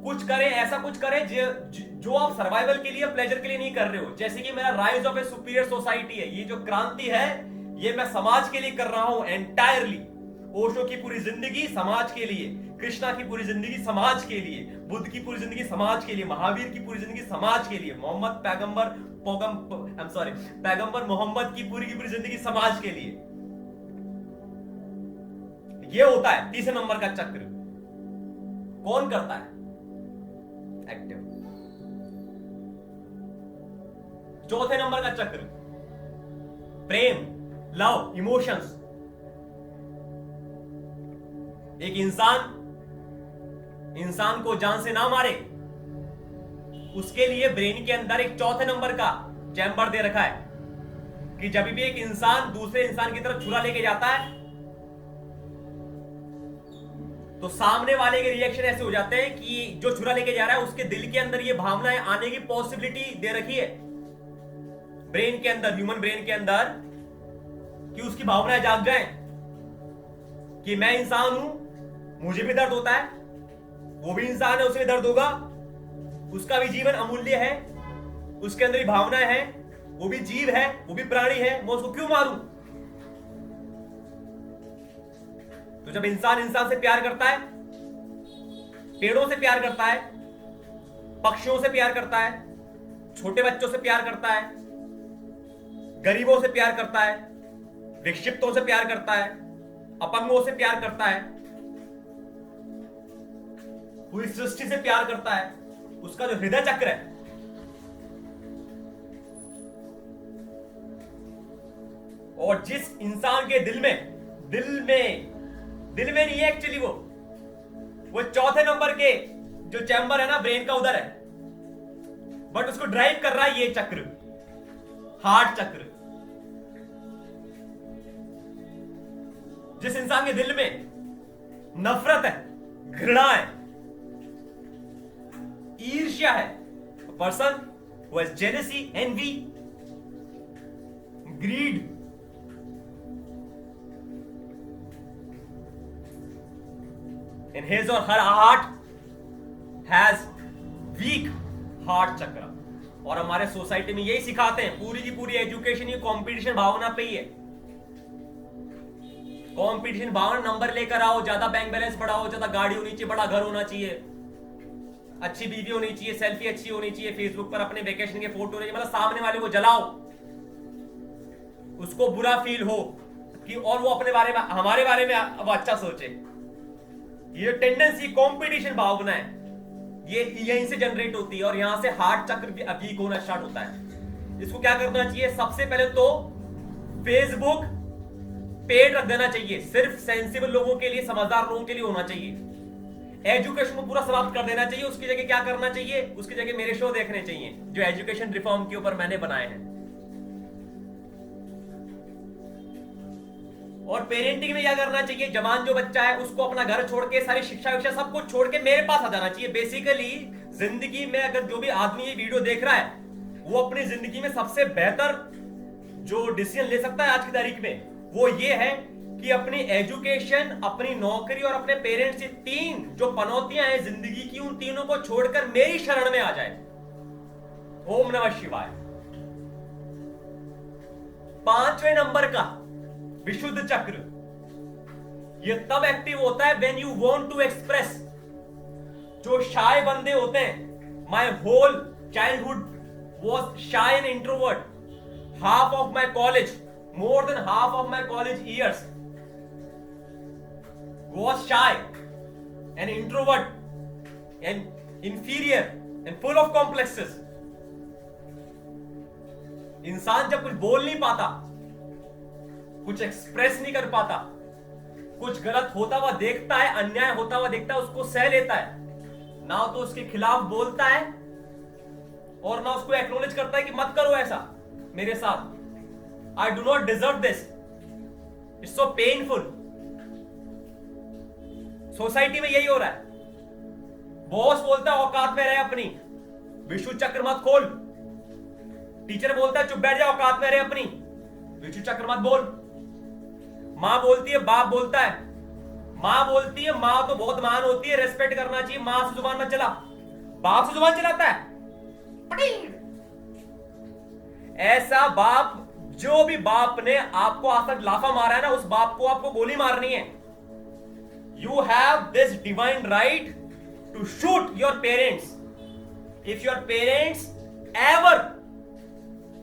कुछ करे, ऐसा कुछ करे जो आप सर्वाइवल के लिए, प्लेजर के लिए नहीं कर रहे हो। जैसे कि मेरा rise of A superior society है, ये जो क्रांति है ये मैं समाज के लिए कर रहा हूं एंटायरली। ओशो की पूरी जिंदगी समाज के लिए, कृष्णा की पूरी जिंदगी समाज के लिए, बुद्ध की पूरी जिंदगी समाज के लिए, महावीर की पूरी जिंदगी समाज के लिए, मोहम्मद पैगंबर मोहम्मद की पूरी जिंदगी समाज के लिए। ये होता है तीसरे नंबर का चक्र। कौन करता है एक्टिव? चौथे नंबर का चक्र प्रेम, लव, इमोशंस। एक इंसान को जान से ना मारे उसके लिए ब्रेन के अंदर एक चौथे नंबर का चैम्बर दे रखा है कि जब भी एक इंसान दूसरे इंसान की तरफ छुरा लेके जाता है तो सामने वाले के रिएक्शन ऐसे हो जाते हैं कि जो छुरा लेके जा रहा है उसके दिल के अंदर ये भावनाएं आने की पॉसिबिलिटी दे रखी है ब्रेन के अंदर, ह्यूमन ब्रेन के अंदर, कि उसकी भावनाएं जाग जाएं कि मैं इंसान हूं, मुझे भी दर्द होता है, वो भी इंसान है, उसे भी दर्द होगा, उसका भी जीवन अमूल्य है, उसके अंदर भी भावनाएं हैं, वो भी जीव है, वो भी प्राणी है, मैं उसको क्यों मारूं? तो जब इंसान से प्यार करता है, पेड़ों से प्यार करता है, पक्षियों से प्यार करता है, छोटे बच्चों से प्यार करता है, गरीबों से प्यार करता है, विक्षिप्तों से प्यार करता है, अपंगों से प्यार करता है, पूरी सृष्टि से प्यार करता है, उसका जो हृदय चक्र है और जिस इंसान के दिल में नहीं है एक्चुअली, वो चौथे नंबर के जो चैम्बर है ना ब्रेन का उधर है, बट उसको ड्राइव कर रहा है ये चक्र, हार्ट चक्र। जिस इंसान के दिल में नफरत है, घृणा है, ईर्ष्या है, person who has jealousy, envy, greed, in his or her heart has weak heart chakra। और हमारे सोसाइटी में यही सिखाते हैं, पूरी की पूरी एजुकेशन ये कंपटीशन भावना पे ही है। कंपटीशन भाव, नंबर लेकर आओ, ज्यादा बैंक बैलेंस बढ़ाओ, ज्यादा गाड़ी होनी चाहिए, बड़ा घर होना चाहिए, अच्छी बीवी होनी चाहिए, सेल्फी अच्छी होनी चाहिए, फेसबुक पर अपने वेकेशन के फोटो नहीं, मतलब सामने वाले को जलाओ, उसको बुरा फील हो कि, और वो अपने बारे में, हमारे बारे में अब अच्छा सोचे। ये टेंडेंसी कंपटीशन भावना है, ये यहीं से जनरेट होती है और यहां से हार्ट चक्र भी वीक होना स्टार्ट होता है। इसको क्या करना चाहिए? सबसे पहले तो फेसबुक पेड रख देना चाहिए, सिर्फ सेंसिबल लोगों के लिए, समझदार लोगों के लिए होना चाहिए। एजुकेशन को पूरा समाप्त कर देना चाहिए, उसकी जगह क्या करना चाहिए? उसकी जगह मेरे शो देखने चाहिए जो एजुकेशन रिफॉर्म के ऊपर मैंने बनाए हैं। और पेरेंटिंग में क्या करना चाहिए? जवान जो बच्चा है उसको अपना घर छोड़ के, सारी शिक्षा विक्षा सब कुछ छोड़ के मेरे पास आ जाना चाहिए। बेसिकली जिंदगी में अगर जो भी आदमी ये वीडियो देख रहा है वो अपनी जिंदगी में सबसे बेहतर जो डिसीजन ले सकता है आज की तारीख में, वो ये है कि अपनी एजुकेशन, अपनी नौकरी और अपने पेरेंट्स, ये तीन जो पनौतियां हैं जिंदगी की, उन तीनों को छोड़कर मेरी शरण में आ जाए। ओम नमः शिवाय। 5वें नंबर का विशुद्ध चक्र, ये तब एक्टिव होता है when you want to express. जो शाय बंदे होते हैं, my whole childhood was shy and introvert, half of my college, more than half of my college years was shy and introvert and inferior and full of complexes. इंसान जब कुछ बोल नहीं पाता, कुछ एक्सप्रेस नहीं कर पाता, कुछ गलत होता हुआ देखता है, अन्याय होता हुआ देखता है, उसको सह लेता है, ना तो उसके खिलाफ बोलता है और ना उसको एक्नॉलेज करता है कि मत करो ऐसा मेरे साथ, I do not deserve this, it's so painful. Society में यही हो रहा है। बॉस बोलता है औकात में रहे अपनी, विशुद्ध चक्र मत खोल। टीचर बोलता है चुप बैठ जा, औकात में रहे अपनी, विशुद्ध चक्र मत बोल। मां बोलती है, बाप बोलता है, मां बोलती है, मां तो बहुत महान होती है, रेस्पेक्ट करना चाहिए, मां से जुबान मत चला। बाप से जुबान चलाता है, ऐसा बाप, जो भी बाप ने आपको आज तक लाफा मारा है ना, उस बाप को आपको गोली मारनी है। You have this divine right to shoot your parents if your parents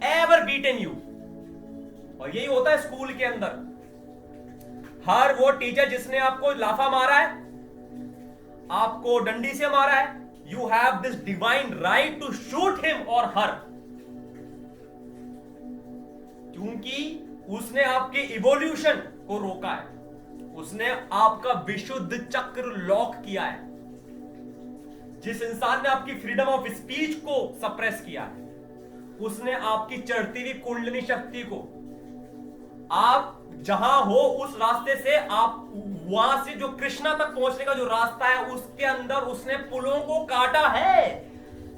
ever beaten you. और यही होता है स्कूल के अंदर। हर वो टीचर जिसने आपको लाफा मारा है, आपको डंडी से मारा है, you have this divine right to shoot him और हर, क्योंकि उसने आपके इवोल्यूशन को रोका है, उसने आपका विशुद्ध चक्र लॉक किया है। जिस इंसान ने आपकी फ्रीडम ऑफ स्पीच को सप्रेस किया है, उसने आपकी चढ़ती हुई कुंडलिनी शक्ति को, आप जहां हो उस रास्ते से, आप वहां से जो कृष्णा तक पहुंचने का जो रास्ता है, उसके अंदर उसने पुलों को काटा है।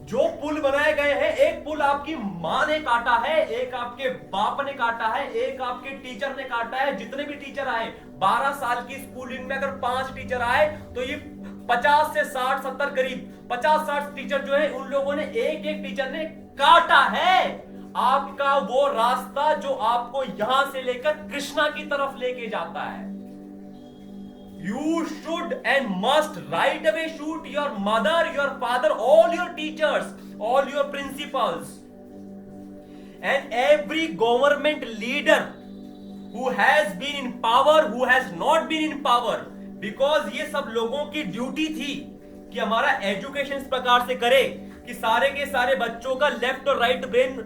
जो पुल बनाए गए हैं, एक पुल आपकी मां ने काटा है, एक आपके बाप ने काटा है, एक आपके टीचर ने काटा है। जितने भी टीचर आए 12 साल की स्कूलिंग में, अगर 5 टीचर आए तो ये 50 से 60 70 करीब 50-60 टीचर जो है, उन लोगों ने, एक एक टीचर ने काटा है आपका वो रास्ता जो आपको यहां से लेकर कृष्णा की तरफ लेके जाता है। You should and must right away shoot your mother, your father, all your teachers, all your principals, and every government leader who has been in power, who has not been in power, because ये सब लोगों की duty थी कि हमारा education इस प्रकार से करे कि सारे के सारे बच्चों का लेफ्ट और राइट ब्रेन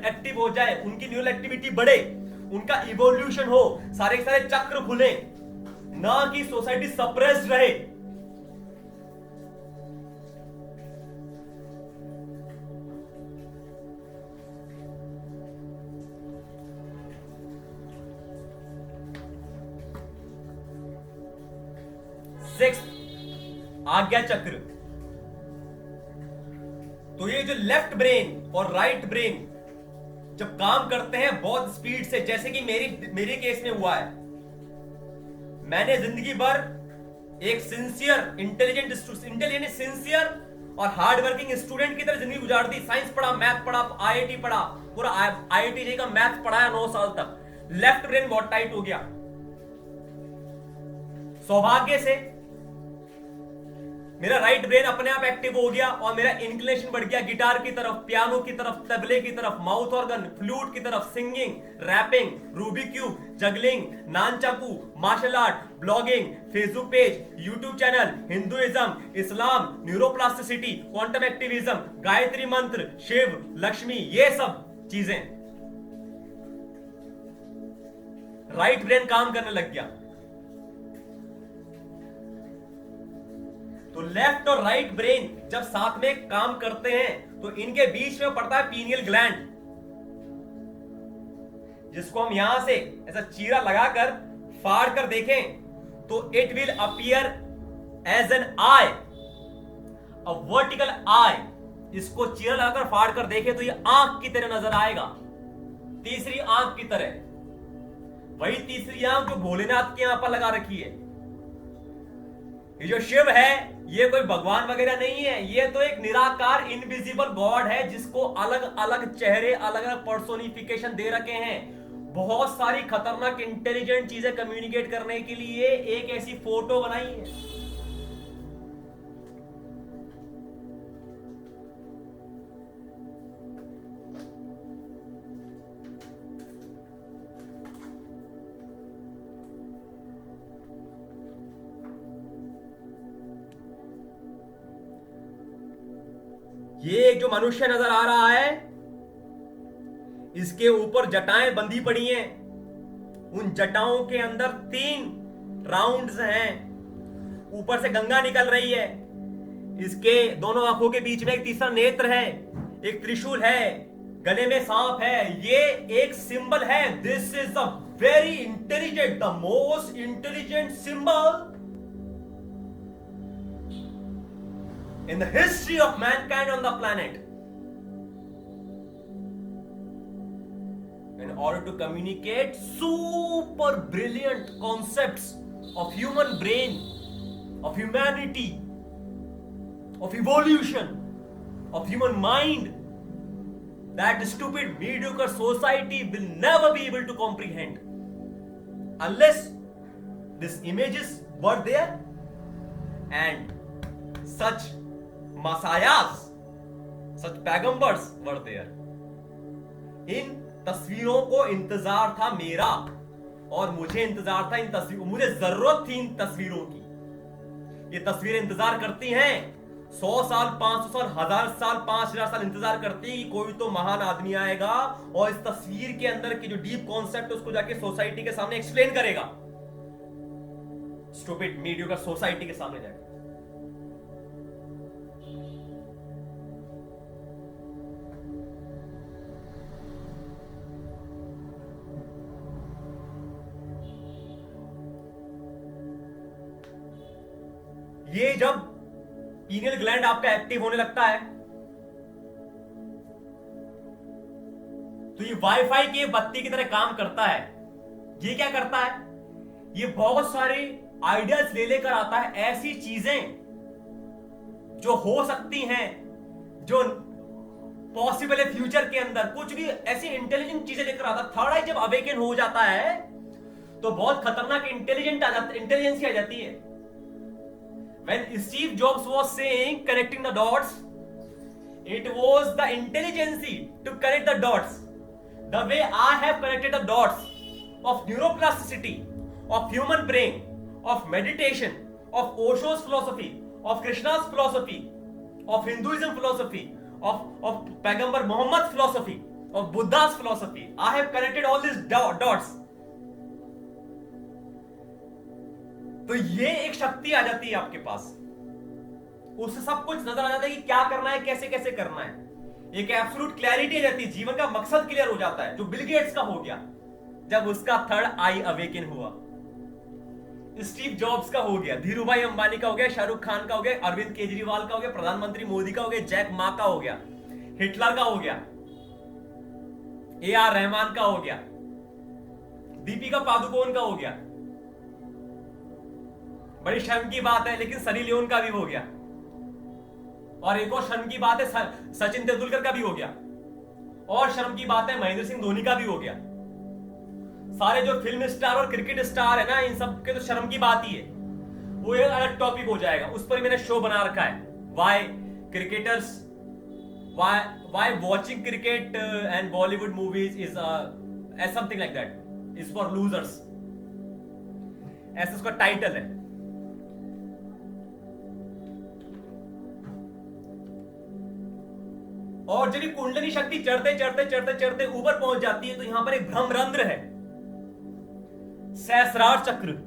एक्टिव हो जाए, उनकी न्यूरल एक्टिविटी बढ़े, उनका इवोल्यूशन हो, सारे के सारे चक्र खुले, ना कि सोसाइटी सप्रेस्ड रहे। सिक्स्थ, आज्ञा चक्र। तो ये जो लेफ्ट ब्रेन और राइट ब्रेन जब काम करते हैं बहुत स्पीड से, जैसे कि मेरे केस में हुआ है, मैंने जिंदगी भर एक सिंसियर इंटेलिजेंट सिंसियर और हार्ड वर्किंग स्टूडेंट की तरह जिंदगी गुजार दी। साइंस पढ़ा, मैथ पढ़ा, आईआईटी पढ़ा, पूरा आईआईटी का मैथ पढ़ाया 9 साल तक। लेफ्ट ब्रेन बहुत टाइट हो गया, सौभाग्य से मेरा राइट ब्रेन अपने आप एक्टिव हो गया और मेरा इंक्लिनेशन बढ़ गया गिटार की तरफ, पियानो की तरफ, तबले की तरफ, माउथ ऑर्गन, फ्लूट की तरफ, singing, rapping, Rubik cube, juggling, nunchaku, martial art, blogging, Facebook page, YouTube channel, Hinduism, इस्लाम, neuroplasticity, quantum activism, Gayatri mantra, Shiva, Lakshmi, ये सब चीजें। राइट ब्रेन काम करने लग गया। तो लेफ्ट और राइट ब्रेन जब साथ में काम करते हैं तो इनके बीच में पड़ता है पीनियल ग्लैंड, जिसको हम यहां से ऐसा चीरा लगाकर फाड़ कर देखें तो it will appear as an eye, a vertical eye. इसको चीरा लगाकर फाड़ कर देखें तो ये आंख की तरह नजर आएगा, तीसरी आंख की तरह। वही तीसरी आंख जो भोलेनाथ के यहां पर लगा रखी है। ये जो शिव है ये कोई भगवान वगैरह नहीं है, ये तो एक निराकार इनविजिबल गॉड है जिसको अलग अलग चेहरे, अलग अलग पर्सोनिफिकेशन दे रखे हैं। बहुत सारी खतरनाक इंटेलिजेंट चीजें कम्युनिकेट करने के लिए एक ऐसी फोटो बनाई है। ये एक जो मनुष्य नजर आ रहा है इसके ऊपर जटाएं बंधी पड़ी हैं। उन जटाओं के अंदर 3 राउंड्स हैं, ऊपर से गंगा निकल रही है। इसके दोनों आंखों के बीच में एक तीसरा नेत्र है, एक त्रिशूल है, गले में सांप है। ये एक सिंबल है। This is a very intelligent, the most intelligent symbol in the history of mankind on the planet. In order to communicate super brilliant concepts of human brain, of humanity, of evolution, of human mind, that stupid mediocre society will never be able to comprehend unless these images were there and such messiahs, such पैगंबर्स were there. इन तस्वीरों को इंतजार था मेरा और मुझे इंतजार था इन तस्वीरों, मुझे जरूरत थी इन तस्वीरों की। ये तस्वीरें इंतजार करती हैं 100 साल, 500 साल, 1000 साल, 5000 साल इंतजार करती है कि कोई तो महान आदमी आएगा और इस तस्वीर के अंदर की जो डीप कॉन्सेप्ट उसको जाके सोसाइटी के सामने एक्सप्लेन करेगा। स्टूपिड मीडियोकर सोसाइटी के सामने जाके। ये जब पीनियल ग्लैंड आपका एक्टिव होने लगता है तो ये वाईफाई की बत्ती की तरह काम करता है। ये क्या करता है? ये बहुत सारे आइडियाज ले लेकर आता है, ऐसी चीजें जो हो सकती हैं, जो पॉसिबल है फ्यूचर के अंदर, कुछ भी ऐसी इंटेलिजेंट चीजें लेकर आता है। थर्ड आई जब अवेकन हो जाता है तो बहुत खतरनाक इंटेलिजेंसी आ जाती है। When Steve Jobs was saying connecting the dots, it was the intelligence to connect the dots. The way I have connected the dots of neuroplasticity, of human brain, of meditation, of Osho's philosophy, of Krishna's philosophy, of Hinduism philosophy, of Paigambar Muhammad's philosophy, of Buddha's philosophy. I have connected all these dots. तो ये एक शक्ति आ जाती है आपके पास, उससे सब कुछ नजर आ जाता है कि क्या करना है, कैसे कैसे करना है। एक एब्सोल्यूट क्लैरिटी आ जाती है, जीवन का मकसद क्लियर हो जाता है, जो बिल गेट्स का हो गया जब उसका थर्ड आई अवेकन हुआ। स्टीव जॉब्स का हो गया, धीरूभाई अंबानी का हो गया, शाहरुख खान का हो गया, अरविंद केजरीवाल का हो गया, प्रधानमंत्री मोदी का हो गया, जैक मा का हो गया, हिटलर का हो गया, AR रहमान का हो गया, दीपिका पादुकोण का हो गया। बड़ी शर्म की बात है लेकिन सनी लियोन का भी हो गया, और एक और शर्म की बात है सचिन तेंदुलकर का भी हो गया, और शर्म की बात है महेंद्र सिंह धोनी का भी हो गया। सारे जो फिल्म स्टार और क्रिकेट स्टार है ना, इन सब के तो शर्म की बात ही है। वो एक अलग टॉपिक हो जाएगा, उस पर मैंने शो बना रखा है। Why cricketers, why watching cricket and Bollywood movies is something like that is for losers, ऐसा उसका टाइटल है। और जब ये कुंडली शक्ति चढ़ते चढ़ते चढ़ते चढ़ते ऊपर पहुंच जाती है तो यहां पर एक ब्रह्मरंध्र है, सहस्रार चक्र,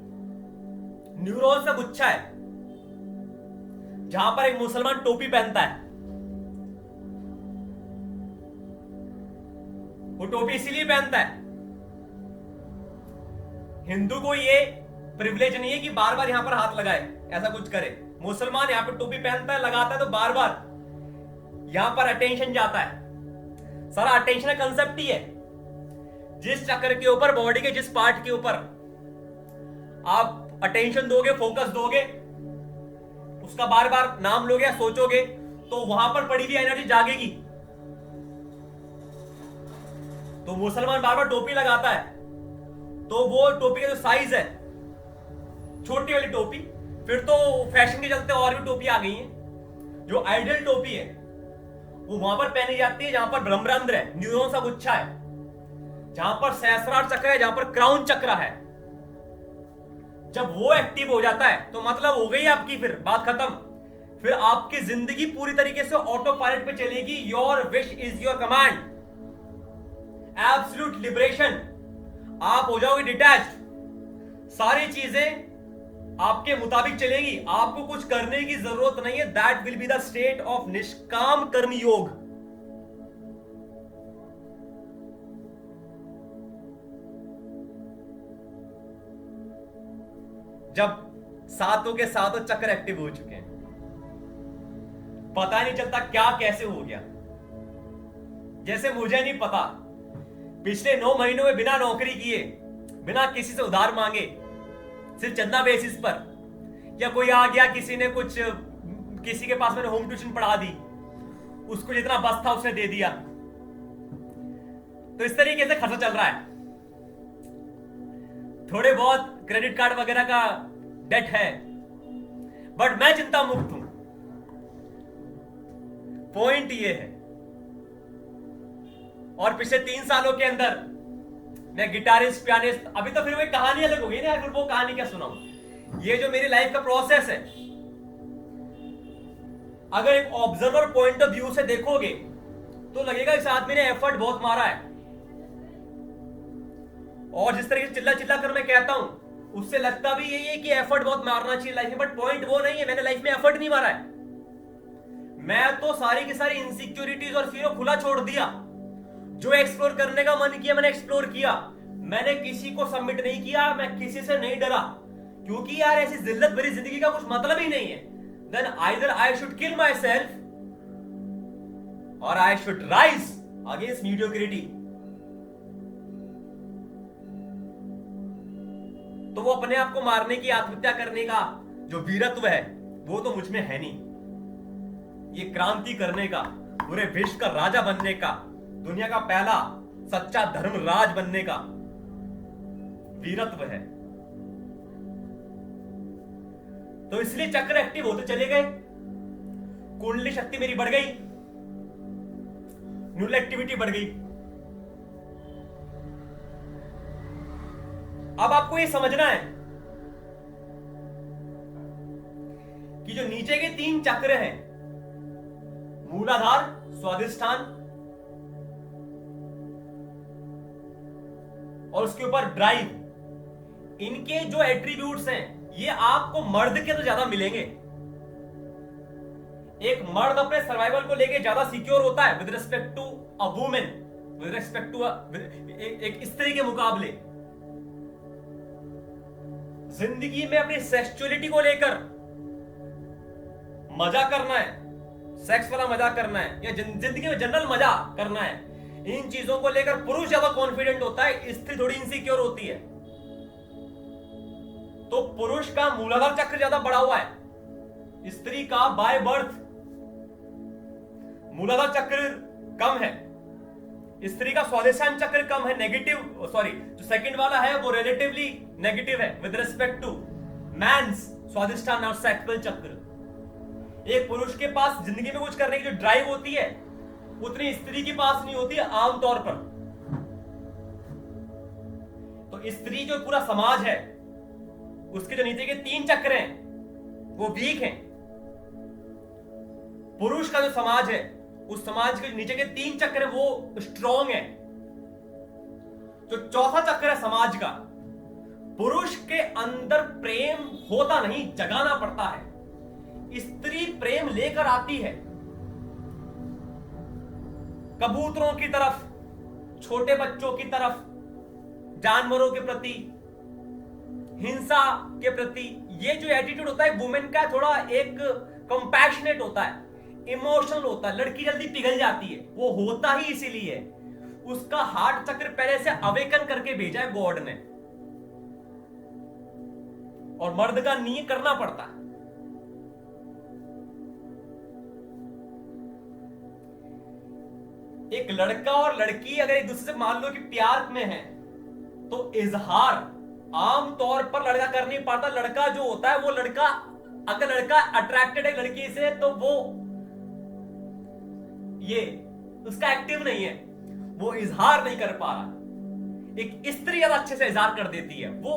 न्यूरॉन का गुच्छा है, जहां पर एक मुसलमान टोपी पहनता है। वो टोपी इसीलिए पहनता है, हिंदू को ये प्रिविलेज नहीं है कि बार बार यहां पर हाथ लगाए, ऐसा कुछ करे। मुसलमान यहां पर टोपी पहनता है, लगाता है, तो बार बार यहां पर अटेंशन जाता है। सारा अटेंशन का कंसेप्ट ही है, जिस चक्र के ऊपर, बॉडी के जिस पार्ट के ऊपर आप अटेंशन दोगे, फोकस दोगे, उसका बार बार नाम लोगे या सोचोगे, तो वहां पर पड़ी हुई एनर्जी जागेगी। तो मुसलमान बार बार टोपी लगाता है, तो वो टोपी का जो साइज है, छोटी वाली टोपी, फिर तो फैशन के चलते और भी टोपी आ गई हैं। जो आइडियल टोपी है वो वहां पर पहनी जाती है जहां पर ब्रह्मरंध्र है, न्यूरॉन का गुच्छा है, जहां पर सहस्रार चक्र है, जहां पर क्राउन चक्र है। जब वो एक्टिव हो जाता है तो मतलब हो गई आपकी फिर बात खत्म। फिर आपकी जिंदगी पूरी तरीके से ऑटो पायलट पे चलेगी। Your wish is your command, absolute liberation. आप हो जाओगे डिटैच्ड, सारी चीजें आपके मुताबिक चलेगी, आपको कुछ करने की जरूरत नहीं है। That will be the state of निष्काम कर्म योग। जब सातों के सातों चक्र एक्टिव हो चुके हैं, पता नहीं चलता क्या कैसे हो गया। जैसे मुझे नहीं पता, पिछले 9 महीनों में बिना नौकरी किए, बिना किसी से उधार मांगे, सिर्फ चंदा बेसिस पर, या कोई आ गया, किसी ने कुछ, किसी के पास मैंने होम ट्यूशन पढ़ा दी, उसको जितना बस था उसने दे दिया, तो इस तरीके से खर्चा चल रहा है। थोड़े बहुत क्रेडिट कार्ड वगैरह का डेट है, बट मैं चिंता मुक्त हूं। पॉइंट ये है। और पिछले 3 सालों के अंदर मैं गिटारिस्ट, पियानिस्ट, अभी तो फिर वो कहानी अलग हो गई ना, फिर वो कहानी क्या सुनाऊं। ये जो मेरी लाइफ का प्रोसेस है, अगर एक ऑब्जर्वर पॉइंट ऑफ व्यू से देखोगे तो लगेगा इस आदमी ने एफर्ट बहुत मारा है। और जिस तरीके से चिल्ला चिल्ला कर मैं कहता हूं, उससे लगता भी यही है कि एफर्ट बहुत मारना चाहिए लाइफ में, बट पॉइंट वो नहीं है। मैंने लाइफ में एफर्ट नहीं मारा है। मैं तो सारी की सारी इनसिक्योरिटीज और फिर खुला छोड़ दिया। जो एक्सप्लोर करने का मन किया मैंने एक्सप्लोर किया। मैंने किसी को सबमिट नहीं किया, मैं किसी से नहीं डरा, क्योंकि यार ऐसी जिल्लत भरी जिंदगी का कुछ मतलब ही नहीं है। Then either I should kill myself और I should rise against mediocrity. तो वो अपने आप को मारने की, आत्महत्या करने का जो वीरत्व है वो तो मुझ में है नहीं। ये क्रांति करने का, पूरे विश्व का राजा बनने का, दुनिया का पहला सच्चा धर्मराज बनने का वीरत्व है। तो इसलिए चक्र एक्टिव होते चले गए, कुंडली शक्ति मेरी बढ़ गई, न्यूरल एक्टिविटी बढ़ गई। अब आपको ये समझना है कि जो नीचे के 3 चक्र हैं, मूलाधार, स्वादिष्ठान और उसके ऊपर ड्राइव, इनके जो एट्रीब्यूट्स हैं ये आपको मर्द के तो ज्यादा मिलेंगे। एक मर्द अपने सर्वाइवल को लेके ज्यादा सिक्योर होता है with respect to a women, with respect to एक स्त्री के मुकाबले। जिंदगी में अपनी सेक्सुअलिटी को लेकर मजा करना है, सेक्स वाला मजा करना है, या जिंदगी में जनरल मजा करना है, इन चीजों को लेकर पुरुष ज्यादा कॉन्फिडेंट होता है, स्त्री थोड़ी इनसिक्योर होती है। तो पुरुष का मूलाधार चक्र ज्यादा बढ़ा हुआ है, स्त्री का बाय बर्थ मूलाधार चक्र कम है, स्त्री का स्वादिष्ठान चक्र कम है, नेगेटिव, सॉरी, जो सेकंड वाला है वो रिलेटिवली नेगेटिव है विद रिस्पेक्ट टू मैन्स स्वादिष्ठान और सेक्सुअल चक्र। एक पुरुष के पास जिंदगी में कुछ करने की जो ड्राइव होती है उतनी स्त्री के पास नहीं होती है आमतौर पर। तो स्त्री जो पूरा समाज है उसके जो नीचे के 3 चक्र हैं वो वीक हैं। पुरुष का जो समाज है उस समाज के नीचे के 3 चक्र है वो स्ट्रॉन्ग है। जो चौथा चक्र है समाज का, पुरुष के अंदर प्रेम होता नहीं, जगाना पड़ता है। स्त्री प्रेम लेकर आती है कबूतरों की तरफ, छोटे बच्चों की तरफ, जानवरों के प्रति, हिंसा के प्रति। ये जो एटीट्यूड होता है वुमेन का थोड़ा एक कंपैशनेट होता है, इमोशनल होता है। लड़की जल्दी पिघल जाती है, वो होता ही इसीलिए उसका हार्ट चक्र पहले से अवेकन करके भेजा है गॉड ने, और मर्द का नहीं करना पड़ता। एक लड़का और लड़की अगर एक दूसरे से मान लो कि प्यार में है तो इजहार आमतौर पर लड़का कर नहीं पाता। लड़का जो होता है वो लड़का, अगर लड़का अट्रैक्टेड है लड़की से तो वो ये उसका एक्टिव नहीं है, वो इजहार नहीं कर पा रहा। एक स्त्री ज्यादा अच्छे से इजहार कर देती है। वो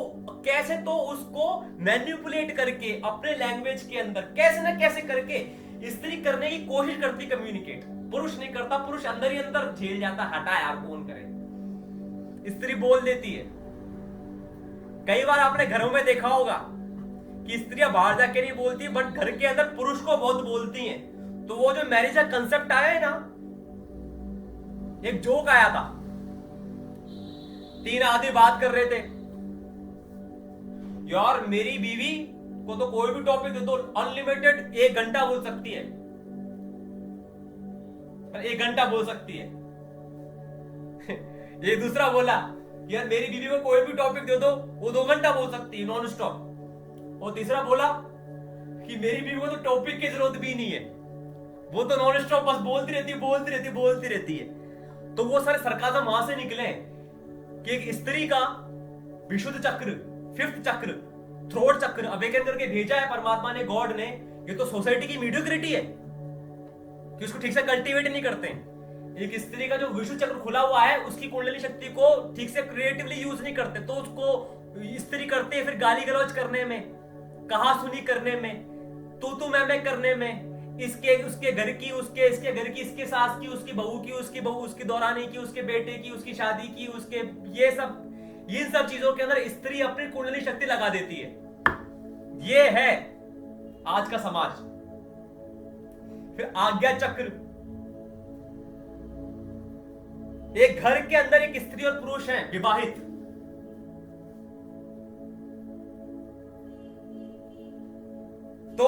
कैसे, तो उसको मैनिपुलेट करके अपने लैंग्वेज के अंदर कैसे ना कैसे करके स्त्री करने की कोशिश करती कम्युनिकेट। पुरुष नहीं करता, पुरुष अंदर ही अंदर झेल जाता, हटा यार कौन करे। स्त्री बोल देती है। कई बार आपने घरों में देखा होगा कि स्त्रियां बाहर जाके नहीं बोलती बट घर के अंदर पुरुष को बहुत बोलती हैं। तो वो जो मैरिज का कंसेप्ट आया है ना, एक जोक आया था, 3 आदमी बात कर रहे थे, यार मेरी बीवी को तो कोई भी टॉपिक दे दो अनलिमिटेड 1 घंटा बोल सकती है, 1 घंटा बोल सकती है। ये दूसरा बोला, यार मेरी बीवी को कोई भी टॉपिक दे दो वो 2 घंटा बोल सकती है नॉन स्टॉप। और तीसरा बोला कि मेरी बीवी को तो टॉपिक की जरूरत भी नहीं है, वो तो नॉन स्टॉप बस बोलती रहती है। तो वो सारे सरकाज़म वहां से निकले कि एक स्त्री का विशुद्ध चक्र, 5th चक्र, थ्रोट चक्र अवेकन करके भेजा है परमात्मा ने, गॉड ने। ये तो सोसाइटी की मीडियोक्रिटी है कि उसको ठीक से कल्टीवेट नहीं करते हैं। एक स्त्री का जो विशुद्ध चक्र खुला हुआ है उसकी कुंडली शक्ति को ठीक से क्रिएटिवली यूज नहीं करते, तो उसको स्त्री करते हैं फिर गाली गलौज करने में, कहा सुनी करने में, तू मैं करने में, इसके उसके घर की, उसके इसके घर की, इसके सास की, उसकी बहू की, उसकी बहू उसकी दौरानी की, उसके बेटे की, उसकी शादी की, उसके ये सब चीजों के अंदर स्त्री अपनी कुंडली शक्ति लगा देती है। ये है आज का समाज। फिर आज्ञा चक्र, एक घर के अंदर एक स्त्री और पुरुष हैं विवाहित, तो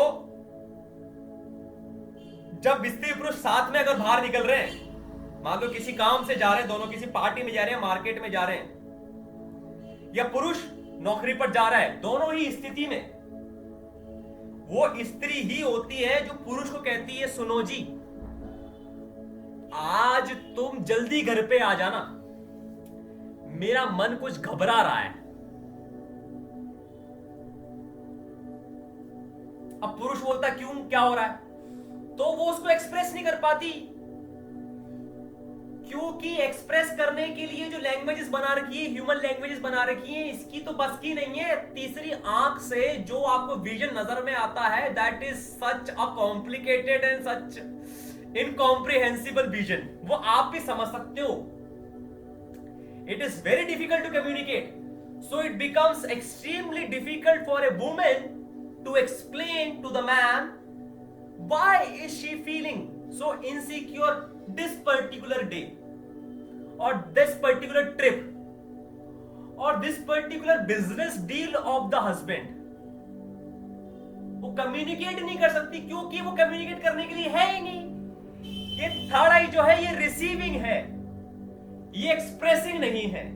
जब स्त्री पुरुष साथ में अगर बाहर निकल रहे हैं, मान लो किसी काम से जा रहे हैं, दोनों किसी पार्टी में जा रहे हैं, मार्केट में जा रहे हैं, या पुरुष नौकरी पर जा रहा है, दोनों ही स्थिति में वो स्त्री ही होती है जो पुरुष को कहती है, सुनो जी आज तुम जल्दी घर पे आ जाना, मेरा मन कुछ घबरा रहा है। अब पुरुष बोलता क्यों, क्या हो रहा है, तो वो उसको एक्सप्रेस नहीं कर पाती, क्योंकि एक्सप्रेस करने के लिए जो लैंग्वेजेस बना रखी है, ह्यूमन लैंग्वेजेस बना रखी है, इसकी तो बस की नहीं है। तीसरी आंख से जो आपको विजन नजर में आता है, that is such a complicated and such incomprehensible vision, वो आप भी समझ सकते हो। It is very difficult to communicate, so it becomes extremely difficult for a women to explain to the man why is she feeling so insecure this particular day or this particular trip or this particular business deal of the husband। वो communicate नहीं कर सकती क्योंकि वो communicate करने के लिए है ही नहीं। ये थर्ड आई जो है ये रिसीविंग है, ये एक्सप्रेसिंग नहीं है,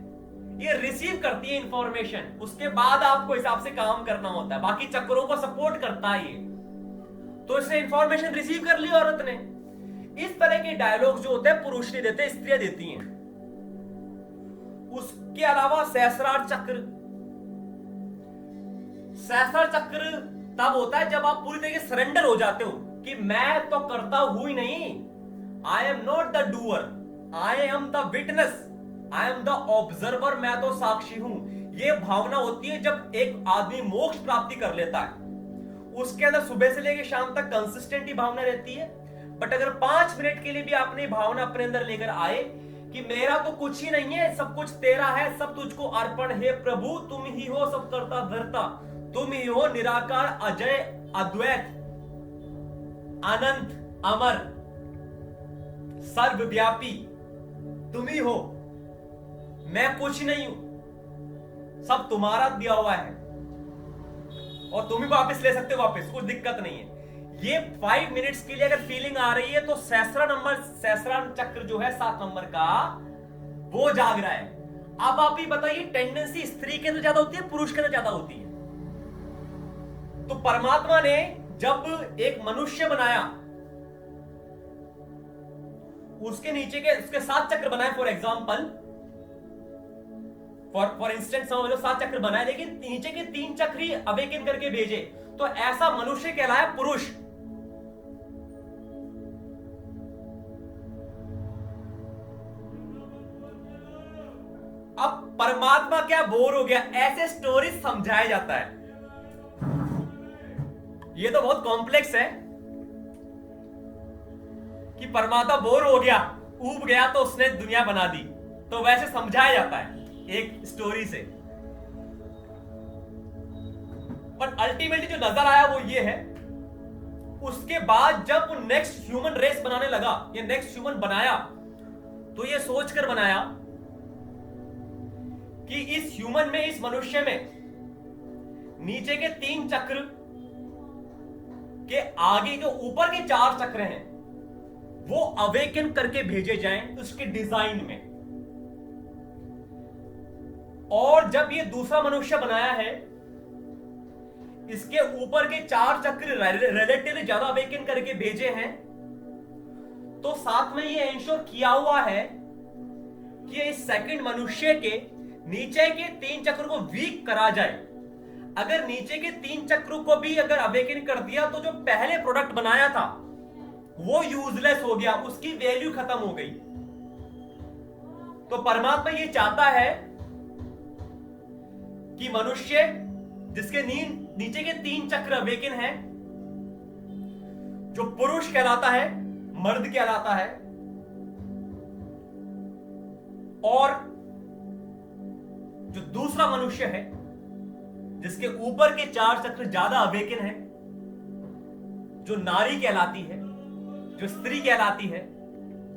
ये रिसीव करती है इंफॉर्मेशन, उसके बाद आपको हिसाब से काम करना होता है, बाकी चक्रों को सपोर्ट करता है ये। तो इसने इंफॉर्मेशन रिसीव कर ली औरत ने। इस तरह के डायलॉग जो होते हैं पुरुष नहीं देते, स्त्रियां देती हैं। उसके अलावा सहस्रार चक्र, सहस्रार चक्र तब होता है जब आप पूरी तरीके से सरेंडर हो जाते हो कि मैं तो करता हूं ही नहीं, आई am not the doer, I am the witness, I am the observer, मैं तो साक्षी हूं। यह भावना होती है जब एक आदमी मोक्ष प्राप्ति कर लेता है, उसके अंदर सुबह से लेकर शाम तक कंसिस्टेंट ही भावना रहती है। बट अगर 5 मिनट के लिए भी आपने भावना अपने अंदर लेकर आए कि मेरा तो कुछ ही नहीं है, सब कुछ तेरा है, सब तुझको अर्पण है प्रभु, तुम ही हो सब करता धरता, तुम ही हो निराकार अजय अद्वैत अनंत अमर सर्वव्यापी, तुम ही हो, मैं कुछ नहीं हूं, सब तुम्हारा दिया हुआ है और तुम ही वापस ले सकते हो, वापस कोई दिक्कत नहीं है। ये 5 मिनट्स के लिए अगर फीलिंग आ रही है तो सहस्रार चक्र जो है 7 नंबर का वो जाग रहा है। अब आप ही बताइए, टेंडेंसी स्त्री के अंदर ज्यादा होती है पुरुष के अंदर ज्यादा होती है? तो परमात्मा ने जब एक मनुष्य बनाया, उसके नीचे के उसके 7 चक्र बनाए, फॉर एग्जाम्पल, फॉर इंस्टेंस समझ लो 7 चक्र बनाए, लेकिन नीचे के 3 चक्र ही अवेकन करके भेजे, तो ऐसा मनुष्य कहलाया पुरुष। अब परमात्मा क्या बोर हो गया, ऐसे स्टोरी समझाया जाता है। ये तो बहुत कॉम्प्लेक्स है कि परमात्मा बोर हो गया, ऊब गया तो उसने दुनिया बना दी, तो वैसे समझाया जाता है एक स्टोरी से। बट अल्टीमेटली जो नजर आया वो ये है, उसके बाद जब नेक्स्ट ह्यूमन रेस बनाने लगा, ये नेक्स्ट ह्यूमन बनाया, तो ये सोचकर बनाया कि इस ह्यूमन में, इस मनुष्य में नीचे के 3 चक्र के आगे जो ऊपर के 4 चक्र हैं वो अवेकन करके भेजे जाएं उसके डिजाइन में। और जब ये दूसरा मनुष्य बनाया है, इसके ऊपर के 4 चक्र रिलेटिवली ज्यादा अवेकन करके भेजे हैं, तो साथ में ये इंश्योर किया हुआ है कि इस सेकंड मनुष्य के नीचे के 3 चक्र को वीक करा जाए। अगर नीचे के 3 चक्रों को भी अगर अवेकन कर दिया तो जो पहले प्रोडक्ट बनाया था वो यूजलेस हो गया, उसकी वैल्यू खत्म हो गई। तो परमात्मा ये चाहता है कि मनुष्य जिसके नीचे के 3 चक्र अवेकन है, जो पुरुष कहलाता है, मर्द कहलाता है, और जो दूसरा मनुष्य है जिसके ऊपर के 4 चक्र ज्यादा अवेकन है, जो नारी कहलाती है, जो स्त्री कहलाती है,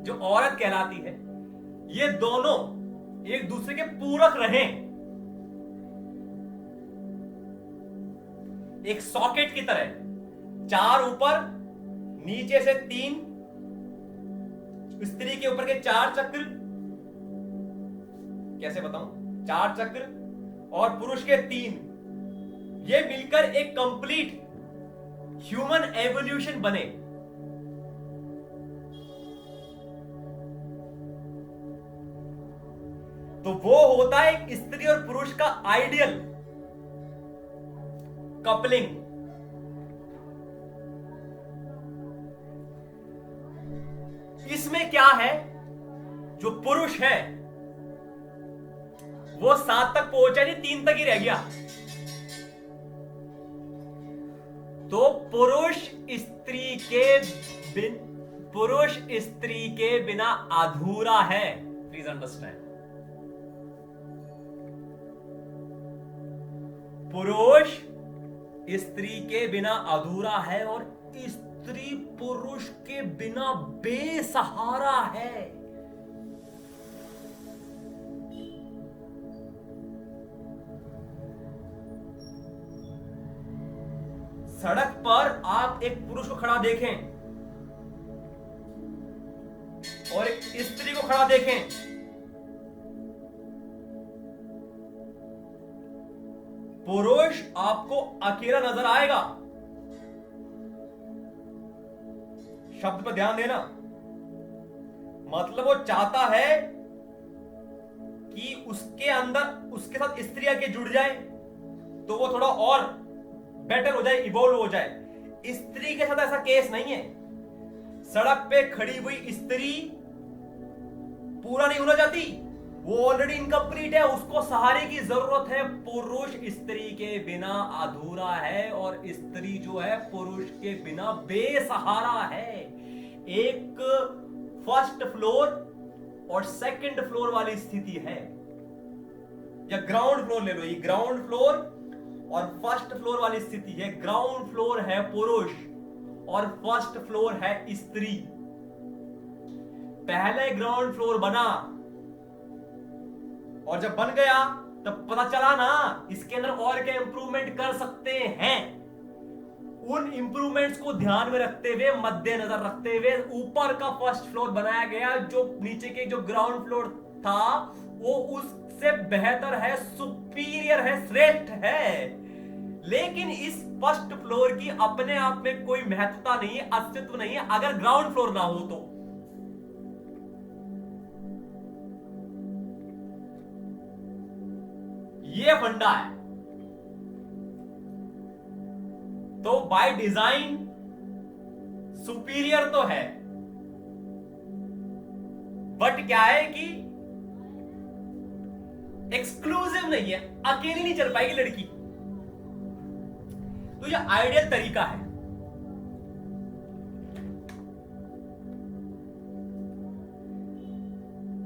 जो औरत कहलाती है, ये दोनों एक दूसरे के पूरक रहें, एक सॉकेट की तरह, 4 ऊपर, नीचे से 3, स्त्री के ऊपर के 4 चक्र, कैसे बताऊं, 4 चक्र और पुरुष के 3, ये मिलकर एक कंप्लीट ह्यूमन एवोल्यूशन बने। तो वो होता है एक स्त्री और पुरुष का आइडियल कपलिंग। इसमें क्या है, जो पुरुष है वो 7 तक पहुंचा नहीं, 3 तक ही रह गया। तो पुरुष स्त्री के बिना अधूरा है। प्लीज अंडरस्टैंड, पुरुष स्त्री के बिना अधूरा है और स्त्री पुरुष के बिना बेसहारा है। सड़क पर आप एक पुरुष को खड़ा देखें और एक स्त्री को खड़ा देखें, पुरुष आपको अकेला नजर आएगा। शब्द पर ध्यान देना, मतलब वो चाहता है कि उसके अंदर उसके साथ स्त्री आके जुड़ जाए तो वो थोड़ा और बेटर हो जाए, इवॉल्व हो जाए। स्त्री के साथ ऐसा केस नहीं है। सड़क पे खड़ी हुई स्त्री पूरा नहीं होना चाहती, वो ऑलरेडी इनकम्प्लीट है, उसको सहारे की जरूरत है। पुरुष स्त्री के बिना अधूरा है और स्त्री जो है पुरुष के बिना बेसहारा है। एक फर्स्ट फ्लोर और सेकंड फ्लोर वाली स्थिति है, या ग्राउंड फ्लोर ले लो, ये ग्राउंड फ्लोर और फर्स्ट फ्लोर वाली स्थिति है। ग्राउंड फ्लोर है पुरुष और फर्स्ट फ्लोर है स्त्री। पहले ग्राउंड फ्लोर बना और जब बन गया तब पता चला ना इसके अंदर और क्या इंप्रूवमेंट कर सकते हैं। उन इंप्रूवमेंट्स को ध्यान में रखते हुए, मद्देनजर रखते हुए ऊपर का फर्स्ट फ्लोर बनाया गया। जो नीचे के जो ग्राउंड फ्लोर था वो उससे बेहतर है, सुपीरियर है, श्रेष्ठ है। लेकिन इस फर्स्ट फ्लोर की अपने आप में कोई महत्वता नहीं है, अस्तित्व नहीं है अगर ग्राउंड फ्लोर ना हो तो। ये फंडा है। तो बाय डिजाइन सुपीरियर तो है, बट क्या है कि एक्सक्लूसिव नहीं है, अकेली नहीं चल पाएगी लड़की। तो ये आइडियल तरीका है।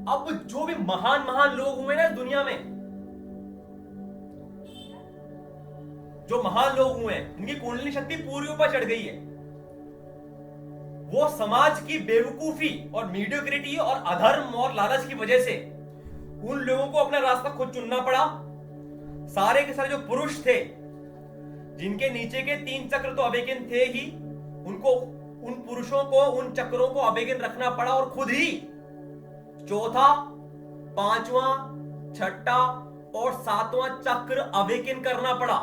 अब जो भी महान महान लोग हुए ना दुनिया में, जो महान लोग हुए हैं, उनकी कुंडली शक्ति पूरी ऊपर चढ़ गई है। वो समाज की बेवकूफी और मीडियोक्रिटी और अधर्म और लालच की वजह से उन लोगों को अपना रास्ता खुद चुनना पड़ा। सारे के सारे जो पुरुष थे, जिनके नीचे के 3 चक्र तो अवेगन थे ही, उनको, उन पुरुषों को उन चक्रों को अवेगन रखना पड़ा और खुद ही चौथा, 5वां, 6वां और 7वां चक्र अवेगन करना पड़ा।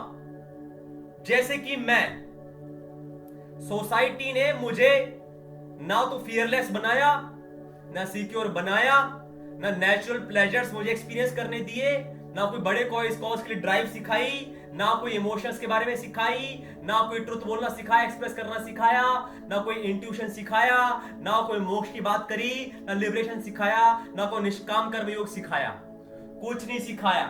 जैसे कि मैं, सोसाइटी ने मुझे ना तो फियरलेस बनाया, ना सिक्योर बनाया, ना नेचुरल प्लेजर्स मुझे एक्सपीरियंस करने दिए, ना कोई बड़े कॉज के लिए ड्राइव सिखाई, ना कोई इमोशंस के बारे में सिखाई, ना कोई ट्रुथ बोलना सिखाया, एक्सप्रेस करना सिखाया, ना कोई इंट्यूशन सिखाया, ना कोई मोक्ष की बात करी, ना लिबरेशन सिखाया, ना कोई निष्काम कर्म योग सिखाया, कुछ नहीं सिखाया।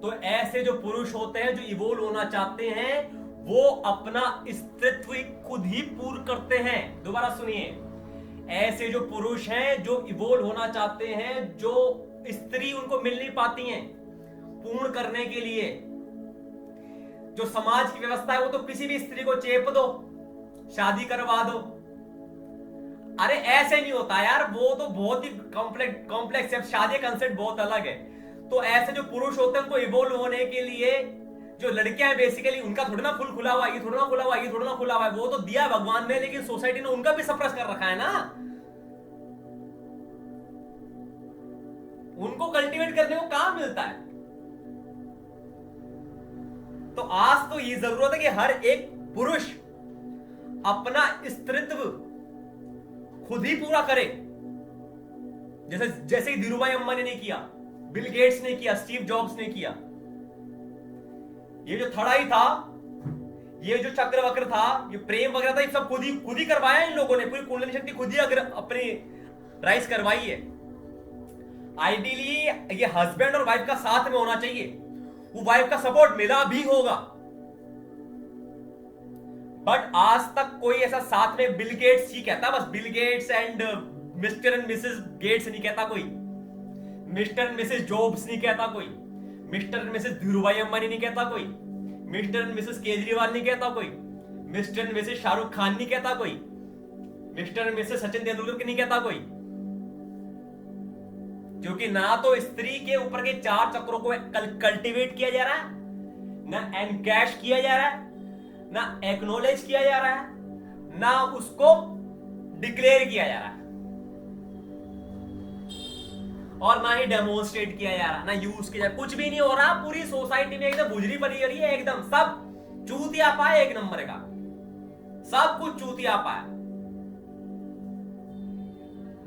तो ऐसे जो पुरुष होते हैं जो इवोल्व होना चाहते हैं, वो अपना अस्तित्व खुद ही पूर्ण करते हैं। दोबारा सुनिए, ऐसे जो पुरुष हैं जो इवोल्व होना चाहते हैं, जो स्त्री उनको मिल नहीं पाती हैं पूर्ण करने के लिए, जो समाज की व्यवस्था है वो तो किसी भी स्त्री को चेप दो, शादी करवा दो। अरे ऐसे नहीं होता यार, वो तो बहुत ही कॉम्प्लेक्स है, शादी कंसेप्ट बहुत अलग है। तो ऐसे जो पुरुष होते हैं उनको इवोल्व होने के लिए, जो लड़कियां हैं बेसिकली उनका थोड़ा ना फुल खुला हुआ, ये थोड़ा ना खुला हुआ, ये थोड़ा ना खुला हुआ है, वो तो दिया है भगवान ने, लेकिन सोसाइटी ने उनका भी सप्रेस कर रखा है ना। उनको कल्टीवेट करने को कहां मिलता है। तो आज तो ये जरूरत है कि हर एक पुरुष अपना स्त्रीत्व खुद ही पूरा करे, जैसे धीरूभाई अंबानी ने किया, बिल गेट्स ने किया, स्टीव जॉब्स ने किया। ये जो थड़ाई था, ये जो चक्र वक्र था, ये प्रेम वगैरह था, ये सब खुद ही करवाया इन लोगों ने। पूरी कुंडली शक्ति खुद ही अगर अपनी राइज करवाई है। आइडियली ये हस्बैंड और वाइफ का साथ में होना चाहिए, वो वाइफ का सपोर्ट मिला भी होगा, बट आज तक कोई ऐसा साथ में, बिल गेट्स ही कहता, बस Bill Gates and Mr and Mrs Gates नहीं कहता कोई, मिस्टर एंड मिसेस जॉब्स नहीं कहता कोई, mister and Mrs Dhirubhai Ambani नहीं कहता कोई, मिस्टर एंड मिसेस केजरीवाल नहीं कहता कोई, mister and Mrs Shahrukh Khan नहीं कहता कोई, mister and Mrs Sachin Tendulkar नहीं कहता कोई। क्योंकि ना तो स्त्री के ऊपर के 4 चक्रों को कल्टीवेट किया जा रहा है, ना एनकैश किया जा रहा है, ना एक्नॉलेज किया जा रहा है, ना उसको डिक्लेयर किया जा रहा है, और ना ही डेमोन्स्ट्रेट किया जा रहा, ना यूज किया जा रहा, कुछ भी नहीं हो रहा। पूरी सोसाइटी में एकदम बुजरी पड़ी रही है, एकदम सब चूतिया पाए, एक नंबर का सब कुछ चूतिया पाए।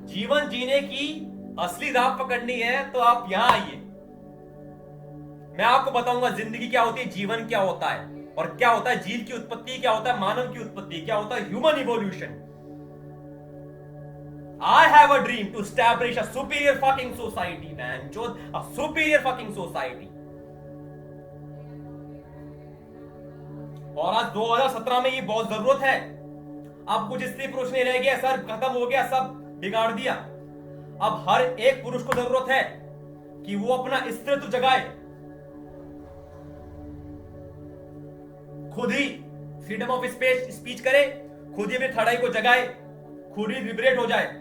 जीवन जीने की असली राह पकड़नी है तो आप यहां आइए, मैं आपको बताऊंगा जिंदगी क्या होती है, जीवन क्या होता है। और क्या होता है जीव की उत्पत्ति, क्या होता है मानव की उत्पत्ति, क्या होता है human evolution. I have a dream to establish a superior fucking society, man. A superior fucking society. और आज 2017 में ये बहुत जरूरत है। अब कुछ स्त्री पुरुष नहीं रह गया सर, खत्म हो गया, सब बिगाड़ दिया। अब हर एक पुरुष को जरूरत है कि वो अपना अस्तित्व जगाए, खुद ही फ्रीडम ऑफ स्पीच करे, खुद ही अपनी थर्ड आई को जगाए, खुद ही लिबरेट हो जाए।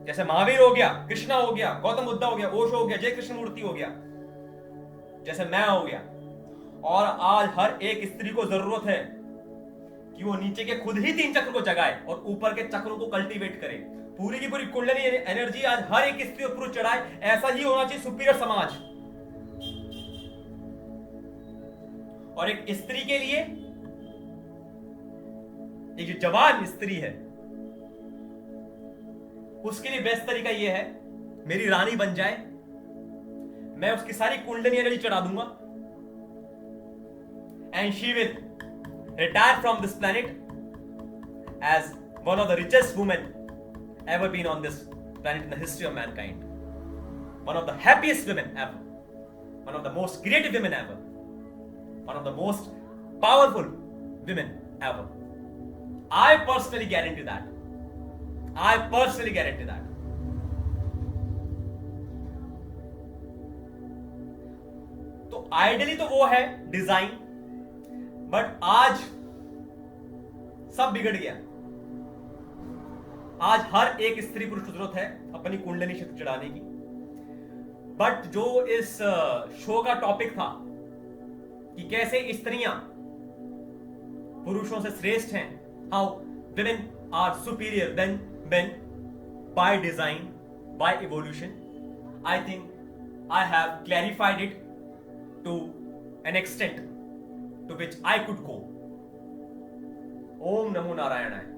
जैसे महावीर हो गया, कृष्णा हो गया, गौतम बुद्धा हो गया, ओशो हो गया, जय कृष्ण मूर्ति हो गया, जैसे मैं हो गया। और आज हर एक स्त्री को जरूरत है कि वो नीचे के खुद ही 3 चक्र को जगाए और ऊपर के चक्रों को कल्टीवेट करे। पूरी की पूरी कुंडली एनर्जी आज हर एक स्त्री और पुरुष चढ़ाए। ऐसा ही होना चाहिए सुपीरियर समाज। और एक स्त्री के लिए, एक जो जवान स्त्री है, उसके लिए बेस्ट तरीका यह है मेरी रानी बन जाए, मैं उसकी सारी कुंडली एनर्जी चढ़ा दूंगा, and she will retire from this planet as one of the richest women ever been on this planet in the history of mankind, one of the happiest women ever, one of the most creative women ever, one of the most powerful women ever. I personally guarantee that. I personally guarantee that. तो ideally तो वो है design, but आज सब बिगड़ गया। आज हर एक स्त्री पुरुष को जरूरत है अपनी कुंडली शक्ति चढ़ाने की। बट जो इस शो का टॉपिक था कि कैसे स्त्रियां पुरुषों से श्रेष्ठ हैं, how women are superior than men by design, by evolution, I think I have clarified it to an extent to which I could go. ओम नमो नारायणाय।